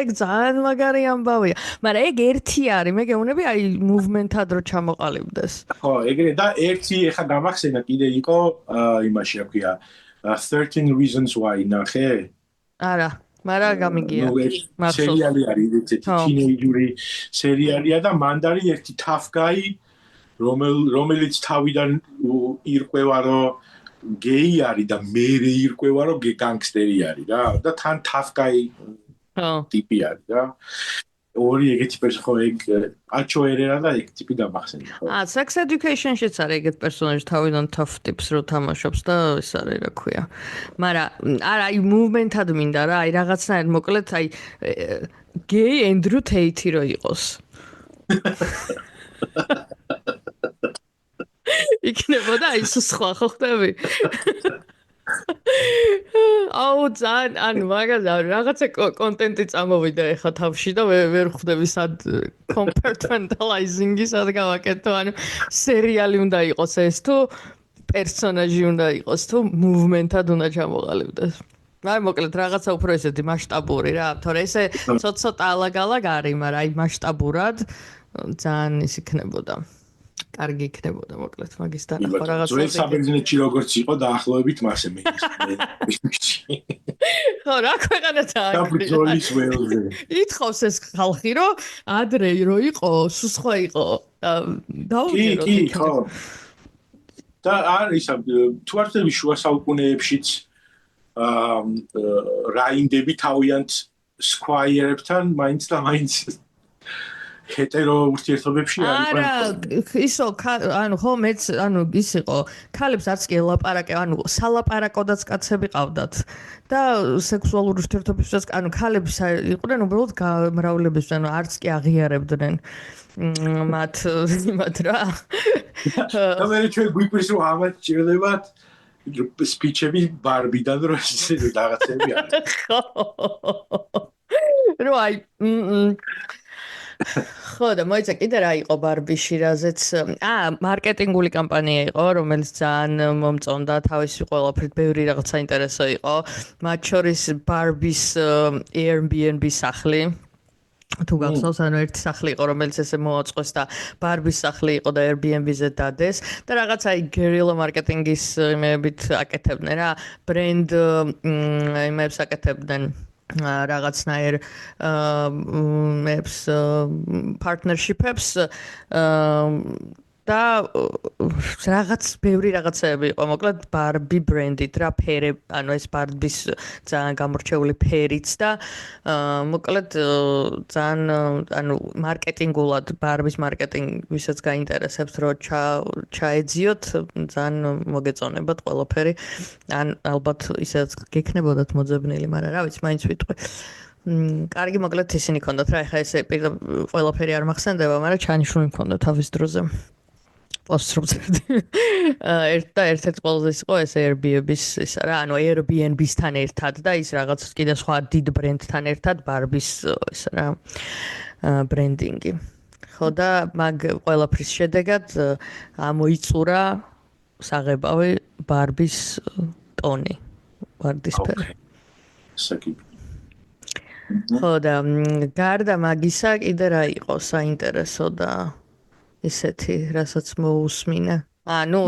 [SPEAKER 1] ეგ ძალიან მაგარი ამბავია. მაგრამ ეგ ერთი არის, მე გეუბნები აი მუვმენტად რო ჩამოყალიბდეს.
[SPEAKER 2] ხო, ეგრე და ერთი ეხა გამახსენა კიდე იყო იმაში რა ქვია 13 reasons why ნახე?
[SPEAKER 1] არა, მაგრამ გამიგია.
[SPEAKER 2] სერიალი არის ერთი თინეიჯური სერიალია და მანდარი ერთი tough guy რომელიც თავიდან ირკვევა რომ გეი არის და მერე ირკვევა რომ განგსტერი არის რა და თან tough guy ტიპი არის რა. ორი ეგეთი პერსონაჟი ეგ აჩო ერერა და ეგ ტიპი დამახსენდა ხო?
[SPEAKER 1] Sex Education-შიც არის ეგეთ პერსონაჟი თავიდან tough tips რო თამაშობს და ეს არის რა ქვია. მაგრამ არა აი მუვმენტად მინდა რა, აი რაღაცნაირად მოკლედ აი gay Andrew Tate რო იყოს. იქნებოდა ის სხვა ხო ხდები? აუ ძალიან ანუ მაგაზე რაღაცა კონტენტი წამოვიდა ეხა თავში და ვერ ხვდები სად compartmentalizing-ი სად გავაკეთო ანუ სერიალი უნდა იყოს ეს თუ პერსონაჟი უნდა იყოს თუ მუვმენტად უნდა ჩამოყალიბდეს აი მოკლედ რაღაცა უფრო ესეთი მასშტაბური რა თორე ესე ცოტ-ცოტ ალაგ-ალაგ არის მაგრამ აი მასშტაბურად ძალიან ის იქნებოდა კარგი იქნებოდა მოკლედ მაგის დანახვა რაღაცა
[SPEAKER 2] ზოგადად საბერძნეთში როგორც იყო დაახლოებით მასე მე
[SPEAKER 1] ხო რა ქვეყანა
[SPEAKER 2] საბრძოლის ველზე
[SPEAKER 1] ითხოვს ეს ხალხი რომ ადრე რო იყო სხვა იყო დაუჯეროთ
[SPEAKER 2] კი ხო და არის თუ არ ვთქვი შუა საუკუნეებშიც რაინდები თავიანთ სკვაიერებთან მაინც და მაინც ჰეტერო ურთიერთობებში არიან.
[SPEAKER 1] არა, ისო, ანუ ხო მეც, ანუ ის იყო, ქალებს არც კი ელაპარაკე, ანუ სალაპარაკოდაც კაცები ყავდათ. და სექსუალური ურთიერთობებსაც, ანუ ქალები იყვნენ უბრალოდ გამრავლებისგან, ანუ არც კი აღიარებდნენ მათ რა.
[SPEAKER 2] და მე ჩვენ გვიკვირს რომ ამათ ჭირდებათ სპიჩები ბარბიდან რომ ისე რაღაცები არის.
[SPEAKER 1] ხო. რო აი ხო და მოიცა კიდე რა იყო ბარბიში რაზეც მარკეტინგული კამპანია იყო რომელიც ძალიან მომწონდა თავისი ყველაფრით ბევრი რაღაც საინტერესო იყო მათ შორის ბარბის Airbnb სახლი თუ გახსოვს ანუ ერთი სახლი იყო რომელიც ესე მოაწყვეს და ბარბის სახლი იყო და Airbnb-ზე დადეს და რაღაც აი გერილა მარკეტინგის იმებით აკეთებდნენ რა ბრენდ იმებს აკეთებდნენ რაღაცნაირ partnership-ებს და რაღაც ბევრი რაღაცები იყო მოკლედ ბარბი ბრენდით რა ფერე ანუ ეს ბარბის ძალიან გამორჩეული ფერიც და მოკლედ ძალიან ანუ მარკეტინგულად ბარბის მარკეტინგი ვისაც გაინტერესებს რომ ჩაეძიოთ ძალიან მოგეწონებათ ყველაფერი ან ალბათ ისეც გექნებოდათ მოძებნილი მაგრამ რა ვიცი მაინც ვიტყვი კარგი მოკლედ ისინი ქონდათ რა ეხა ესე ყველაფერი არ მახსენდება მაგრამ ჩანიშნული მქონდა თავის დროზე ერთ-ერთ ყველაზე ის იყო ეს Airbnb-ის ისა რა, ანუ Airbnb-სთან ერთად და ის რაღაც კიდე სხვა დიდ ბრენდთან ერთად ბარბის ისა რა ბრენდინგი. ხო და მაგ ყველაფრის შედეგად ამოიწურა საღებავი ბარბის ტონი ვარდისფერი. ხო და გარდა მაგისა კიდე რა იყო საინტერესო და ისეთი, რასაც მოусმინა. ნუ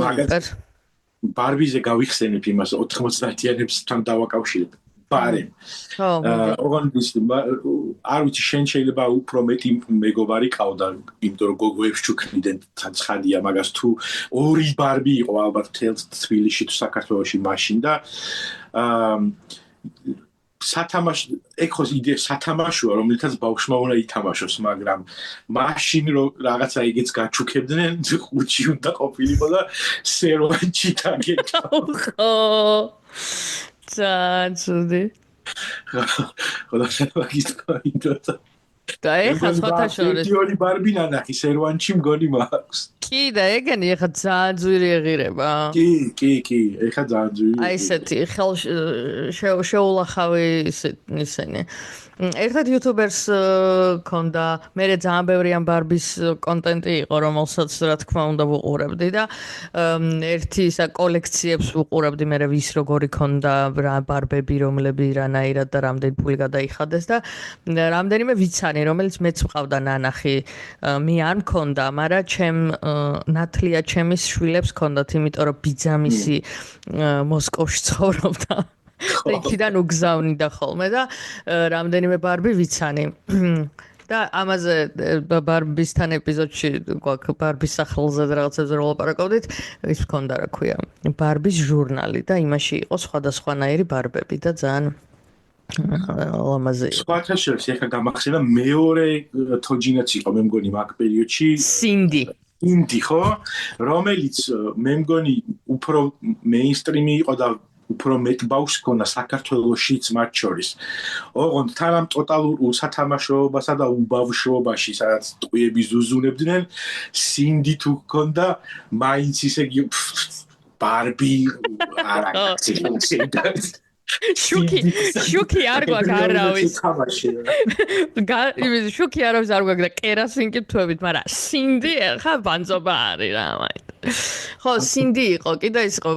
[SPEAKER 2] ბარბიზე გავიხსენებ იმას 90-იანებსთან დავაკავშირებ. ბარემ.
[SPEAKER 1] ხო.
[SPEAKER 2] ოღონდ არ ვიცი შენ შეიძლება უფრო მეტი მეგობარი ყავდა, იმიტომ რომ გოგოებს ჩუქნიდნენ ცხადია, მაგას თუ ორი ბარბი იყო ალბათ თელს თბილისში თუ საქართველოში მაშინ და სათამაშო ეხოს იდეა სათამაშოა რომელთაც ბავშვმა უნდა ითამაშოს მაგრამ მაშინ რომ რაღაცა იგიც გაჩუქებდნენ ხუთი უნდა ყოფილიყო და სერვანჩი დაგეკა
[SPEAKER 1] ხო ძაძუდი
[SPEAKER 2] ხო და მაგის კაინდოთა
[SPEAKER 1] და ეხა სხვათა შორის
[SPEAKER 2] ორი ბარბი ნანახი სერვანჩი მგონი მაქვს
[SPEAKER 1] კი და ეგენი ეხა ძალიან ძვირი ეღირება
[SPEAKER 2] კი ეხა ძალიან ძვირი
[SPEAKER 1] აი ესეთი შეულახავი ისინი ერთად YouTubers ქონდა მე ძალიან ბევრი ამ ბარბის კონტენტი იყო რომელსაც რა თქმა უნდა ვუყურებდი და ერთი ისა კოლექციებს ვუყურებდი მე ვის როგორი ქონდა რა ბარბები რომლები რანაირად და რამდენი ფული გადაიხადეს და რამდენიმე ვიცანი რომელიც მეც მყავდა ნანახი მე არ მქონდა მაგრამ ჩემ ნათლია ჩემის შვილებს ქონდათ იმიტომ რომ ბიძამისი მოსკოვში ცხოვრობდა და იქიდან უგზავნიდა ხოლმე და რამდენიმე ბარბი ვიცანი და ამაზე ბარბისთან ეპიზოდში გვაქვს ბარბის სახლზე და რაღაცებზე ვლაპარაკობდით ის მქონდა რა ქვია ბარბის ჟურნალი და იმაში იყო სხვადასხვანაირი ბარბები და ძალიან ლამაზი
[SPEAKER 2] სხვათა შორის ეხლა გამახსენა მეორე თოჯინაც იყო მე მგონი მაგ პერიოდში
[SPEAKER 1] სინდი
[SPEAKER 2] ხო რომელიც მე მგონი უფრო მეინსტრიმი იყო და უფრო მეტ ბავშვს ქონდა საქართველოშიც მათ შორის. ოღონდ თან ამ ტოტალურ უსათამაშოებასა და უბავშვობაში, სადაც ტყვიები ზუზუნებდნენ, სინდი თუ ქონდა, მაინც ისე ბარბი არა
[SPEAKER 1] შუქი არ გვაქვს არავის. შუქი არავის არ გვაქვს და კერასინკი თვებით, მაგრამ სინდი ხა ბანძობა არის რა მაინც. ხო, სინდი იყო, კიდე ის იყო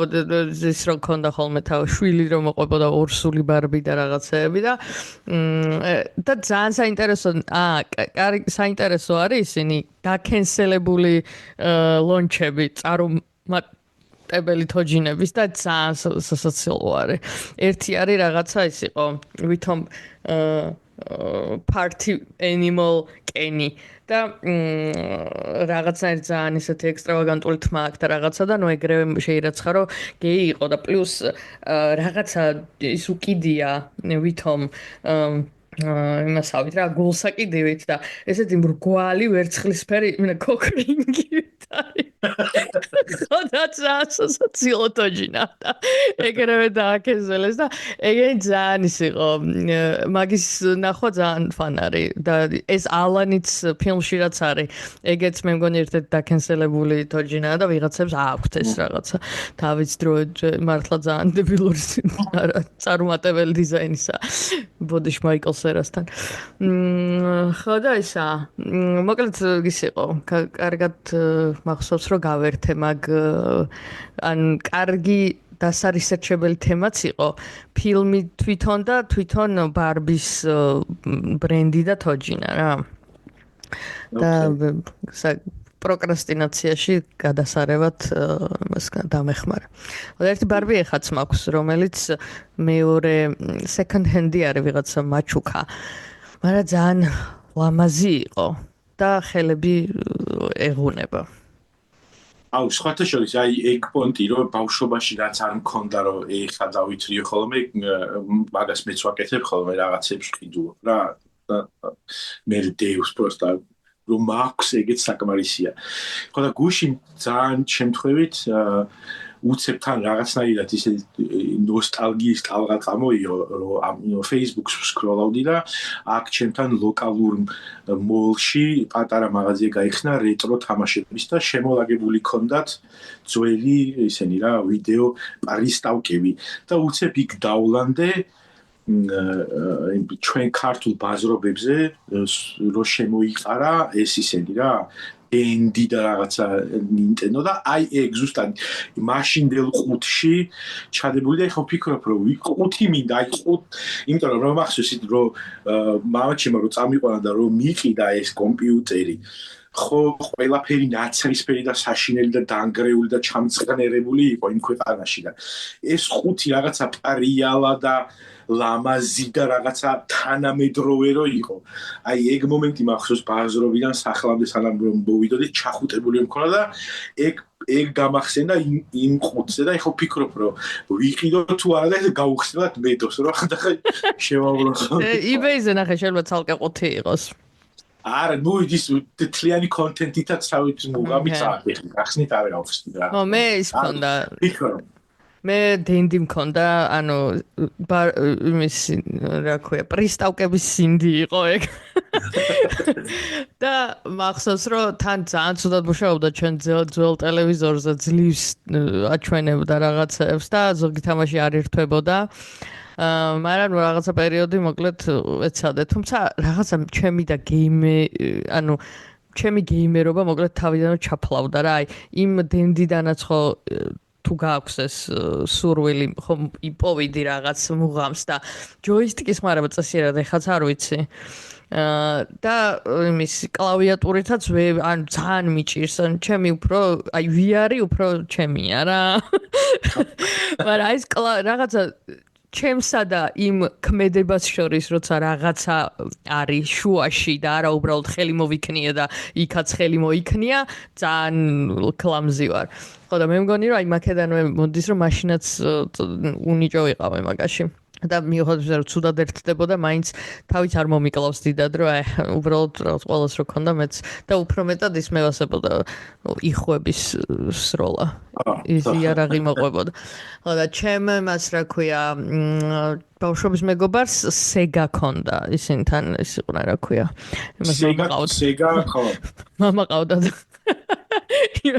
[SPEAKER 1] ის რომ ქონდა ხოლმე თავი შვილი რომ მოყვებოდა ორსული ბარბი და რაღაცეები და ძალიან საინტერესო საინტერესო არის ისინი დაკენსელებული ლონჩები წარუმატებელი თოჯინების და ძალიან სასაცილო არის. ერთი არის რაღაცა ის იყო ვითომ party animal კენი და რაღაცნაირ ძალიან ისეთი ექსტრავაგანტული თმა აქვს და რაღაცა და ნუ ეგრევე შეირაცხა რომ გეი იყო და პლუს რაღაცა ის უკიდია ვითომ იმასავით რა გულსაკიდივით და ესეთი მრგვალი ვერცხლისფერი კოკრინგით არის. ხოდა ძალიან თოჯინა და ეგრევე დააკენსელეს და ეგენი ძალიან ის იყო მაგის ნახვა ძალიან ფან არის და ეს ალანიც ფილმში რაც არის ეგეც მე მგონი ერთ-ერთი დაკენსელებული თოჯინაა და ვიღაცებს აქვთ ეს რაღაცა თავის დროით მართლა ძალიან დებილური წარუმატებელი დიზაინისა ბოდიშ მაიკლ სერასთან. ხო და ისა მოკლედ ის იყო კარგად მახსოვს რომ გავერთე მაგ ან კარგი დასარისერჩებელი თემაც იყო ფილმი თვითონ და თვითონ ბარბის ბრენდი და თოჯინა რა. და პროკრასტინაციაში გადასარევად დამეხმარა. ერთი ბარბი ეხაც მაქვს, რომელიც მეორე second hand-ი არის ვიღაცა მაჩუკა. მაგრამ ძალიან ლამაზი იყო და ხელები ეღუნება.
[SPEAKER 2] აუ, სხვათა შორის, აი ეგ პონტი, რომ ბავშვობაში რაც არ მქონდა, რომ ეხა დავითრიო ხოლმე, მაგას მეც ვაკეთებ ხოლმე რაღაცებს ვყიდულობ რა. და მე დევს პროსტა რომ მაქვს ეგეც საკმარისია. ხო და გუში ძალიან შემთხვევით უცებთან რაღაცნაირად ისე ნოსტალგიის ტალღა წამოიღო, რომ ამ Facebook-ს ვსკროლავდი და აქ ჩემთან ლოკალურ მოლში პატარა მაღაზია გაიხსნა რეტრო თამაშების და შემოლაგებული ქონდათ ძველი ისენი რა ვიდეო პრისტავკები და უცებ იქ დავლანდე ჩვენ ქართულ ბაზრობებზე რო შემოიყარა ეს ისენი რა ენდი და რაღაცა ნინტენდო და აი ეგ ზუსტად მაშინდელ ყუთში ჩადებული და ეხლა ვფიქრობ რომ ყუთი მინდა აი ყუთ იმიტომ რომ მახსოვს რომ მამაჩემო რომ წამიყვანა და რომ მიყიდა ეს კომპიუტერი ხო ყველაფერი ნაცრისფერი და საშინელი და დანგრეული და ჩამწყნერებული იყო იმ ქვეყანაში და ეს ყუთი რაღაცა პარიალა და ლამაზი და რაღაცა თანამედროვე რო იყო. აი ეგ მომენტი მახსოვს ბაზრობიდან სახლამდე სანამ რომ მოვიდოდი ჩახუტებული მქონდა და ეგ გამახსენდა იმ ყუთზე და ეხლა ვფიქრობ რომ ვიყიდო თუ არა და გავუხსნათ მედოს რა და შევავროხო.
[SPEAKER 1] eBay-ზე ნახე შეიძლება ცალკე ყუთი იყოს.
[SPEAKER 2] არა, ნუ ის თლიანი კონტენტითაც თავით მოგამიწადი. გახსნით არა გავხსნით რა.
[SPEAKER 1] ო მე ის მქონდა.
[SPEAKER 2] ვფიქრობ
[SPEAKER 1] მე დენდი მქონდა, ანუ იმის რა ქვია, პრისტავკების სინდი იყო ეგ. და მახსოვს რომ თან ძალიან ცუდად მუშაობდა ჩვენ ძველ ტელევიზორზე ძლივს აჩვენებდა რაღაცებს და ზოგი თამაში არ ერთვებოდა. მაგრამ რაღაცა პერიოდი მოკლედ ეცადე, თუმცა რაღაცა ჩემი და ანუ ჩემი გეიმერობა მოკლედ თავიდანვე ჩაფლავდა რა. აი იმ დენდიდანაც ხო თუ გააქვს ეს სურვილი ხომ იპოვიდი რაღაც მუღამს და ჯოისტიკის მარება წესიერად ეხაც არ ვიცი. და იმის კლავიატურითაც ან ძალიან მიჭირს, ან ჩემი უფრო აი VR-ი უფრო ჩემია რა. მაგრამ ეს რაღაცა ჩემსა და იმ ქმედებას შორის როცა რაღაცა არის შუაში და არა უბრალოდ ხელი მოვიქნია და იქაც ხელი მოიქნია, ძალიან კლამზი ვარ. ხო და მე მგონი რომ აი მაქედანვე მოდის რომ მაშინაც უნიჭო ვიყავე მაგაში. და მიუხედავად რომ ცუდად ერთდებოდა, მაინც თავიც არ მომიკლავს დიდად, რომ აი უბრალოდ ყველას რო ქონდა მეც და უფრო მეტად ის მევასებოდა იხვების სროლა. ის იარაღი მოყვებოდა. ხო და ჩემ მას რა ქვია, ბავშვობის მეგობარს სეგა ქონდა, ისინი თან ის იყვნენ რა ქვია.
[SPEAKER 2] სეგა ხო.
[SPEAKER 1] მამა ყავდა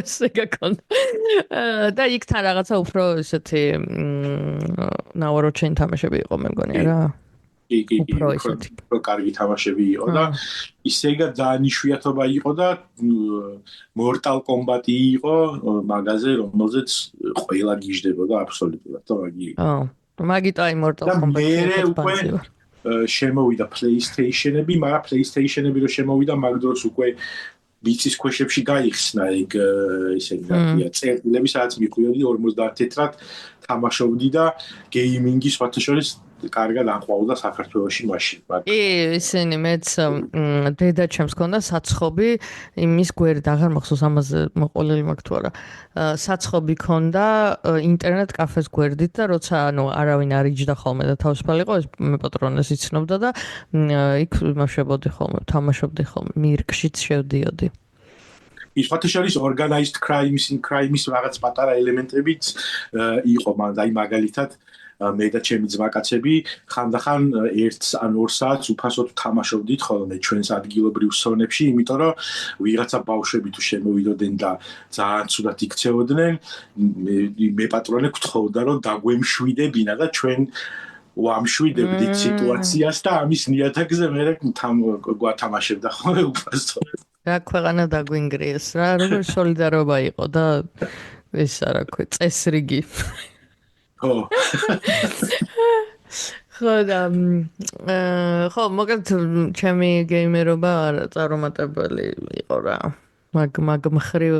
[SPEAKER 1] სეგა ქონდა. და იქ თან რაღაცა უფრო ისეთი ნაუაროჩენი თამაშები იყო მე მგონია რა.
[SPEAKER 2] კი, უფრო კარგი თამაშები იყო და ისეგა ძალიან იშვიათობა იყო და Mortal Kombat იყო მაგაზე, რომელზეც ყველა გიждდებოდა აბსოლუტურად და მაგი.
[SPEAKER 1] მაგით აი Mortal Kombat.
[SPEAKER 2] მე უკვე შემოვიდა PlayStation-ები, მაგრამ PlayStation-ები რო შემოვიდა, მაგ დროს უკვე ბიცის ქვეშებში გაიხსნა ეგ ისეთი რა წერილები, სადაც მიხვიოდი 50 თეთრად თამაშობდი და გეიმინგი სხვათა შორის კარგად აყვავდა საქართველოში მაშინ.
[SPEAKER 1] კი, ისინი მეც დედა ჩემს ქონდა საცხობი, იმის გვერდ აღარ მახსოვს ამაზე მოყოლილი მაქვს თუ არა. საცხობი ქონდა ინტერნეტ კაფეს გვერდით და როცა ანუ არავინ არ იჯდა ხოლმე და თავისუფალი იყო, ეს მე პატრონეს იცნობდა და იქ იმაშებოდი ხოლმე, თამაშობდი ხოლმე, მირკშიც შევდიოდი.
[SPEAKER 2] ის სხვათა შორის organized crime-ის რაღაც პატარა ელემენტებიც იყო, აი მაგალითად მე და ჩემი ძმაკაცები ხანდახან 1 ან 2 საათს უფასოდ თამაშობდით ხოლმე ჩვენს ადგილობრივ სონებში, იმიტომ რომ ვიღაცა ბავშვები თუ შემოვიდოდნენ და ძალიან ცუდად იქცეოდნენ, მე პატრონე გთხოვდა რომ დაგვემშვიდებინა და ჩვენ ვამშვიდებდით სიტუაციას და ამის ნიადაგზე მე გვათამაშებდა ხოლმე უფასოდ.
[SPEAKER 1] რა ქვეყანა დაგვინგრიეს რა, როგორ სოლიდარობა იყო და ეს რა ქვია, წესრიგი.
[SPEAKER 2] ხო.
[SPEAKER 1] ხო და ხო, მოკლედ ჩემი გეიმერობა წარუმატებელი იყო რა. მაგ მხრივ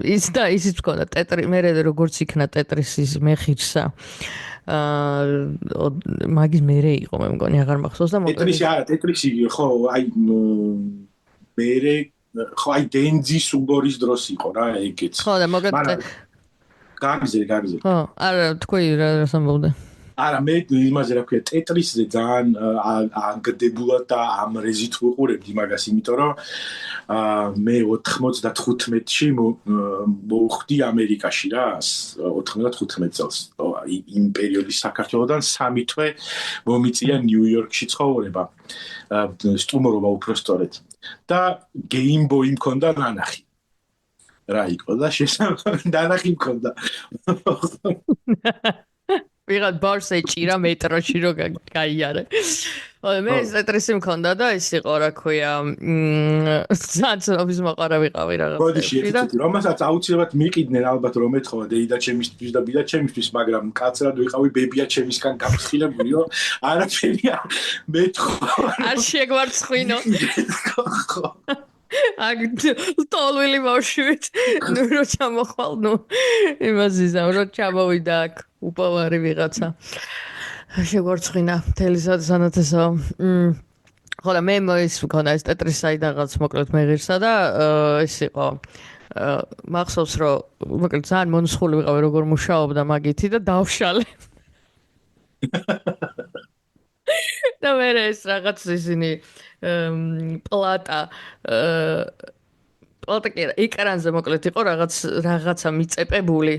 [SPEAKER 1] ისიც მქონდა ტეტრი, მე როგორც იქნა ტეტრისის მეხირსა. მაგის მერე იყო მე მგონი, აღარ მახსოვს და
[SPEAKER 2] ტეტრისი ხო, აი მერე ხო აი დენძის უბორის დროს იყო რა ეგეც.
[SPEAKER 1] ხო და მოკლედ
[SPEAKER 2] გაგზე.
[SPEAKER 1] ხო, არა, თქვი რა სამბობდე.
[SPEAKER 2] არა, მე იმაზე რა ქვია, ტეტრისზე ძალიან ანგდებულად და ამ რეზით ვუყურებდი მაგას, იმიტომ რომ მე 95-ში მოვხვდი ამერიკაში რა, 95 წელს. იმ პერიოდის საქართველოდან 3 თვე მომიწია ნიუ-იორკში ცხოვრება. სტუმრობა უпростоრეთ. და Game Boy მქონდა ნანახი. რა იყო და შესაძლოა დანახი მქონდა.
[SPEAKER 1] ვიღაც ბარს ეჭირა მეტროში რომ გაიარე. მე ტეტრისი მქონდა და ის იყო რა ქვია, ცაცნობის მოყარა ვიყავი რაღაცა.
[SPEAKER 2] ბოდიში, რომელსაც აუცილებლად მიყიდნენ ალბათ რომ ეთხოვა დეიდა ჩემისთვის და ბიდა ჩემისთვის, მაგრამ კაცრად ვიყავი ბებია ჩემისგან გაფრთხილებული, რომ არაფერი მეთქვა. არ შეგვარცხინო. აქ ტოლვილი ბავშვით რო ჩამოხვალ, ნუ იმაზიზამ რო ჩამოვიდა აქ უპოვარი ვიღაცა. შეგვარცხინა მთელი სანათესო. ხო და მე ის მქონდა ეს ტეტრის საიდანაც მოკლედ მეღირსა და ის იყო მახსოვს რომ მოკლედ ძალიან მონსხული ვიყავი როგორ მუშაობდა მაგითი და დავშალე. და მე ეს რაღაც ისინი პლატა კი ეკრანზე მოკლედ იყო რაღაცა მიწეპებული,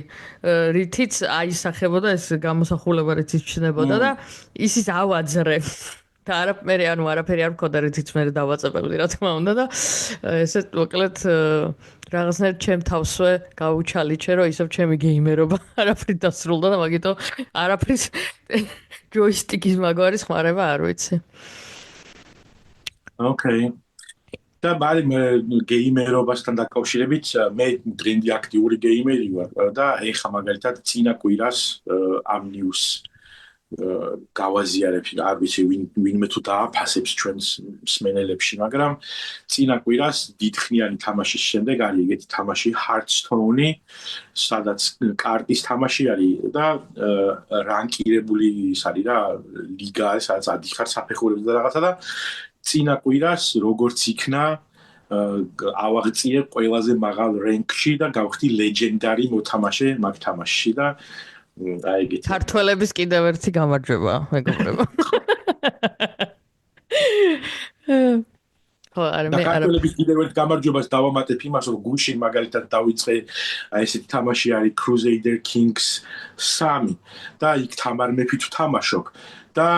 [SPEAKER 2] რითიც აისახებოდა ეს გამოსახულება, რითიც ჩნდებოდა და ისიც ავაძრე. და არაფერი არ მქონდა, რითიც მე დავაწებებდი, რა თქმა უნდა და ესე მოკლედ რაღაცნაირად ჩემ თავსვე გავუჩალიჩე, რომ ისევ ჩემი გეიმერობა არაფრით დასრულდა და მაგითო არაფრის ჯოისტიკის მაგვარი ხმარება არ ვიცი. ოკეი. და ბარი გეიმერობასთან დაკავშირებით მე დრენდი აქტიური გეიმერი ვარ და ეხა მაგალითად წინა კვირას ამ ნიუს გავაზიარებ, არ ვიცი ვინმე თუ დააფასებს ჩვენს მსმენელებში, მაგრამ წინა კვირას დიდხნიანი თამაშის შემდეგ არის ეგეთი თამაში Hearthstone, სადაც კარტის თამაში არის და რანკირებული ის არის რა, ლიგა, სადაც ადიხარ საფეხურებს და რაღაცა და წინა კვირას როგორც იქნა ავაღწიე ყველაზე მაღალ რენკში და გავხდი ლეგენდარი მოთამაშე მაგ თამაშში და აი ეგეთი.
[SPEAKER 1] ქართველების კიდევ ერთი გამარჯვება, მეგობრებო. ხო, არა,
[SPEAKER 2] და
[SPEAKER 1] მე არა.
[SPEAKER 2] ქართველების კიდევ ერთ გამარჯვებას დავამატებ იმას, რომ გუშინ მაგალითად დავიწყე აი ესეთი თამაში არის Crusader Kings 3 და იქ თამარ მეფით ვთამაშობ და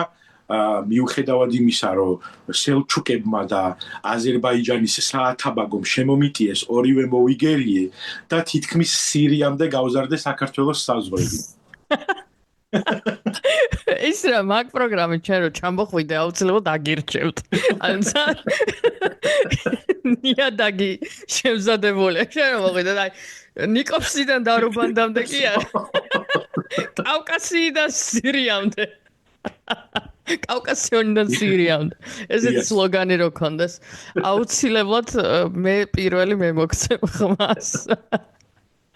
[SPEAKER 2] მიუხედავად იმისა, რომ სელჩუკებმა და აზერბაიჯანის საათაბაგომ შემომიტიეს ორივე მოიგერიე და თითქმის სირიამდე გავზარდე საქართველოს საზღვრები.
[SPEAKER 1] ის რა მაგ პროგრამით ჩვენ რო ჩამოხვიდე აუცილებლად აგირჩევთ. ანუ ნიადაგი შემზადებულია. ჩვენ რომ მოხვიდე და ნიკოფსიდან დარუბანდამდე კი არა. კავკასიიდან სირიამდე. კავკასიონიდან სირიამდე. ესეთი სლოგანი რო ქონდეს. აუცილებლად მე პირველი მემოქცევ ხმას.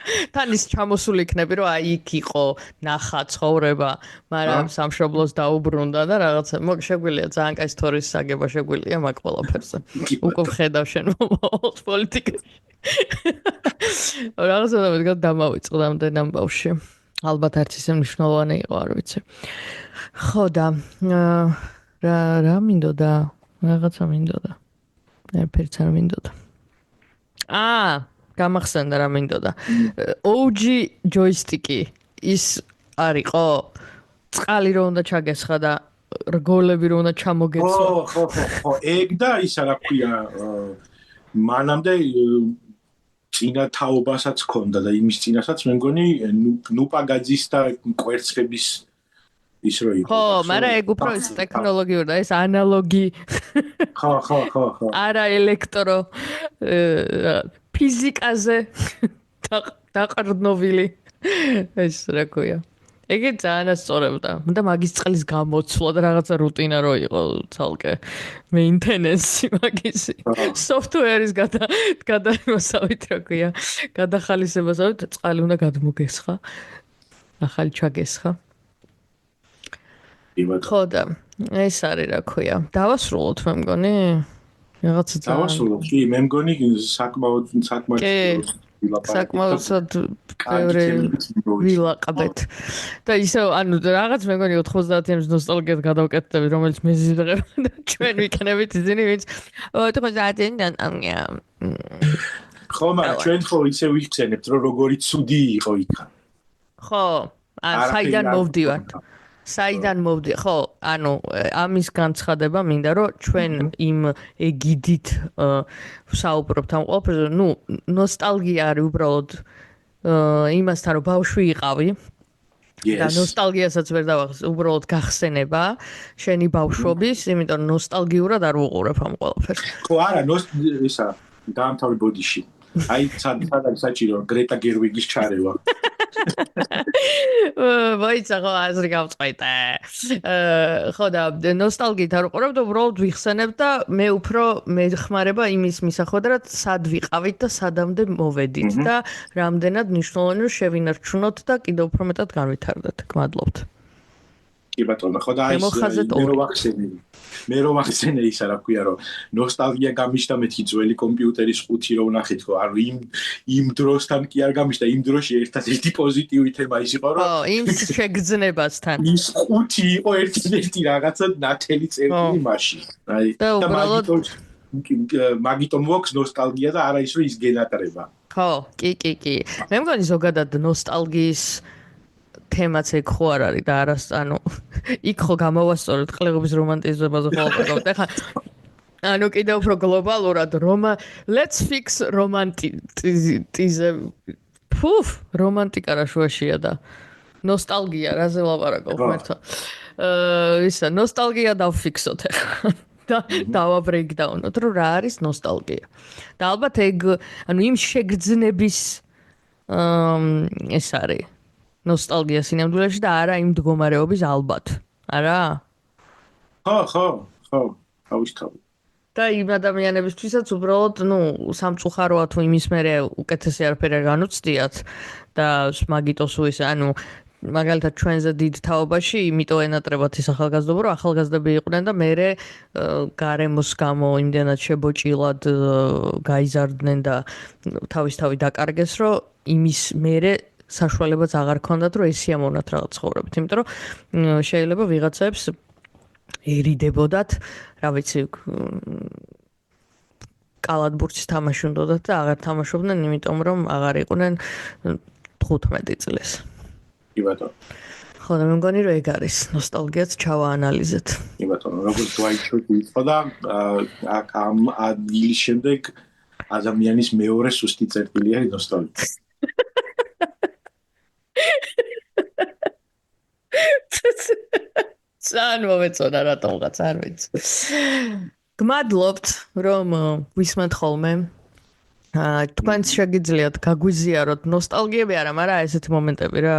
[SPEAKER 1] თან ის ჩამოსული იქნები, რომ აი იქ იყო ნახა ცხოვრება, მაგრამ სამშობლოს დაუბრუნდა და რაღაცა. შეგვიძლია ძალიან კაი სტორიის საგება შეგვიძლია მაგ ყველაფერზე. უკვე ხედავ შენ მოვალს პოლიტიკაში. რაღაცა მეთქად დამავიწყდა ამდენამ ბავშვი. ალბათ არც ისე მნიშვნელოვანი იყო, არ ვიცი. ხო და რა მინდოდა? რაღაცა მინდოდა. ერთერც არ მინდოდა. გამახსენდა რა მინდოდა. OG ჯოისტიკი ის არისო? წყალი რო უნდა ჩაგესხა და რგოლები რო უნდა ჩამოგეცვა.
[SPEAKER 2] ხო, ეგ და ისა რა ქვია, მანამდე წინა თაობასაც ქონდა და იმის წინასაც მე მგონი ნუპაგაძის და კვერცხების ის რო იყო.
[SPEAKER 1] ხო, მაგრამ ეგ უფრო ის ტექნოლოგიური და ეს ანალოგი.
[SPEAKER 2] ხო.
[SPEAKER 1] არა ელექტრო ფიზიკაზე დაყრდნობილი ეს რა ქვია. ეგე ძალიან ასწორებდა. და მაგის წყლის გამოცვლა და რაღაცა რუტინა რო იყო ცალკე მეინტენენსი მაგისი. სოფტვერის გადამოსავით რა ქვია. გადახალისებასავით წყალი უნდა გადმოგესხა. ახალი ჩაგესხა. ხო და ეს არის რა ქვია. დავასრულოთ მე მგონი. რაღაცა
[SPEAKER 2] დავასრულოთ. კი, მე მგონი საკმაოდ
[SPEAKER 1] საკმაოდ ბევრი ვილაყბეთ. და ისე ანუ რაღაც მე მგონი 90-იანის ნოსტალგიად გადავკეთდები, რომელიც მეზიზღება და ჩვენ ვიქნებით ისინი, ვინც 90-იან
[SPEAKER 2] ხო, მაგრამ ჩვენ ხო ისე ვიხსენებთ, რომ როგორი ცუდი იყო იქ.
[SPEAKER 1] ხო, საიდან მოვდივართ? ხო, ანუ ამის განცხადება მინდა, რომ ჩვენ იმ ეგიდით ვსაუბრობთ ამ ყველაფერზე, ნოსტალგია არის უბრალოდ იმასთან, რომ ბავშვი იყავი. და ნოსტალგიასაც ვერ დავახსენებ, უბრალოდ გახსენება შენი ბავშვობის, იმიტომ რომ ნოსტალგიურად არ ვუყურებ ამ ყველაფერს.
[SPEAKER 2] ხო, არა, ისა დაამთავრე ბოდიში. აი, სადაც საჭირო გრეტა გერვიგის ჩარევა.
[SPEAKER 1] ვაიცა ხო აზრი გავწყვეტე. ხო და ნოსტალგიით არ ვუყურებ და უბრალოდ ვიხსენებ და მე უფრო მეხმარება იმის მისახვედრად, სად ვიყავით და სადამდე მოვედით და რამდენად მნიშვნელოვანი რომ შევინარჩუნოთ და კიდევ უფრო მეტად განვითარდეთ. გმადლობთ.
[SPEAKER 2] კი ბატონო, ხო და აი მე რო ვახსენე ისა რა ქვია, რომ ნოსტალგია გამიშთა მეთქი ძველი კომპიუტერის ყუთი რო ვნახეთ, ხო, ანუ იმ დროსთან კი არ გამიშთა, იმ დროში ერთადერთი პოზიტიური თემა ის იყო, რომ
[SPEAKER 1] იმ შეგრძნებასთან.
[SPEAKER 2] ის ყუთი იყო ერთ-ერთი რაღაცა ნათელი წერტილი მაშინ. აი
[SPEAKER 1] და უბრალოდ
[SPEAKER 2] მაგიტომ მოაქვს ნოსტალგია და არა ის რომ ის გენატრება.
[SPEAKER 1] ხო, კი. მე მგონი ზოგადად ნოსტალგიის თემაც ეგ ხო არ არის და არას ანუ იქ ხო გამოვასწორეთ ყლეღობის რომანტიზმაზე ხოლმე ხა ანუ კიდევ უფრო გლობალურად let's fix romanticism რომანტიკა რა შუაშია და ნოსტალგია რაზე ლაპარაკობ მერტო ისა ნოსტალგია დავფიქსოთ ახლა და დავაბრეიქდაუნოთ რომ რა არის ნოსტალგია და ალბათ ეგ ანუ იმ შეგრძნების ეს არის ნოსტალგია სინამდვილეში და არა იმ მდგომარეობის ალბათ. არა?
[SPEAKER 2] ხო, თავისთავად.
[SPEAKER 1] და იმ ადამიანებისთვისაც უბრალოდ, სამწუხაროა თუ იმის მერე უკეთესი არაფერი არ განუცდიათ და მაგიტოს ისე, ანუ მაგალითად ჩვენზე დიდ თაობაში იმიტომ ენატრებათ ის ახალგაზრდობა, რომ ახალგაზრდები იყვნენ და მერე გარემოს გამო იმდენად შებოჭილად გაიზარდნენ და თავისთავად დაკარგეს, რომ იმის მერე საშუალებაც აღარ ქონდათ, რომ ესიამოვნათ რაღაც ცხოვრებით, იმიტომ რომ შეიძლება ვიღაცებს ერიდებოდათ, რა ვიცი, კალათბურთის თამაში უნდათ და აღარ თამაშობდნენ, იმიტომ რომ აღარ იყვნენ 15 წლის.
[SPEAKER 2] კი ბატონო.
[SPEAKER 1] ხო, და მე მგონი რომ ეგ არის, ნოსტალგიაც ჩავაანალიზეთ.
[SPEAKER 2] კი ბატონო, როგორც Dwight იყო და აქ ამ ადგილის შემდეგ ადამიანის მეორე სუსტი წერტილი არის ნოსტალგია.
[SPEAKER 1] ძალიან მომეწონა რატომღაც არ ვიცი. გმადლობთ რომ ვისმენთ ხოლმე. თქვენც შეგიძლიათ გაგვიზიაროთ ნოსტალგიები არა, მაგრამ ესეთი მომენტები რა,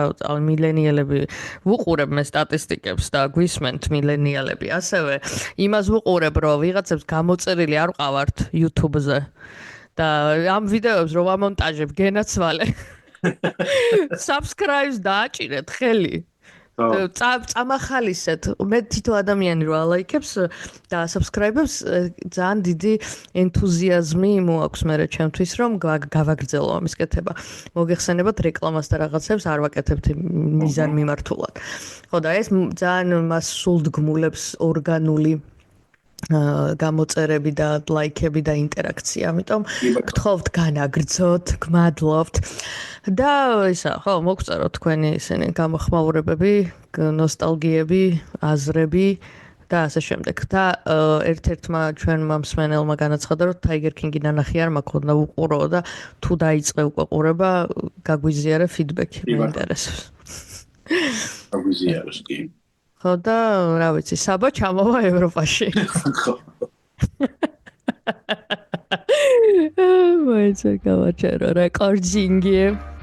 [SPEAKER 1] მილენიალები ვუყურებ მე სტატისტიკებს და გვისმენთ მილენიალები. ასევე იმას ვუყურებ, რომ ვიღაცებს გამოწერილი არ ყავართ YouTube-ზე და ამ ვიდეოებს რომ ამონტაჟებ გენაცვალე. Subscribe-ს დააჭირეთ ხელი. წამახალისეთ. მე თითო ადამიანი რო ალაიქებს და subscribe-ებს ძალიან დიდი ენთუზიაზმი მოაქვს მე ჩემთვის რომ გავაგრძელო ამის კეთება. მოგეხსენებათ რეკლამას და რაღაცებს არ ვაკეთებთ მიზან მიმართულად. ხო და ეს ძალიან მას სულთ გმულებს ორგანული გამოწერები და ლაიქები და ინტერაქცია. ამიტომ გთხოვთ განაგრძოთ, გმადლობთ. და ისა, ხო, მოგწეროთ თქვენი ისინი გამოხმაურებები, ნოსტალგიები, აზრები და ასე შემდეგ. და ერთ-ერთმა ჩვენმა მსმენელმა განაცხადა, რომ Tiger King-ი ნანახი არ მაქვს, და უყურო და თუ დაიწყე უკვე ყურება, გაგვიზიარე ფიდბექი, მეინტერესებს.
[SPEAKER 2] გაგვიზიაროს კი.
[SPEAKER 1] ხო და რა ვიცი, საბა ჩამოვა ევროპაში.
[SPEAKER 2] ხო.
[SPEAKER 1] მოეწე გავაჩერო რეკორდინგი.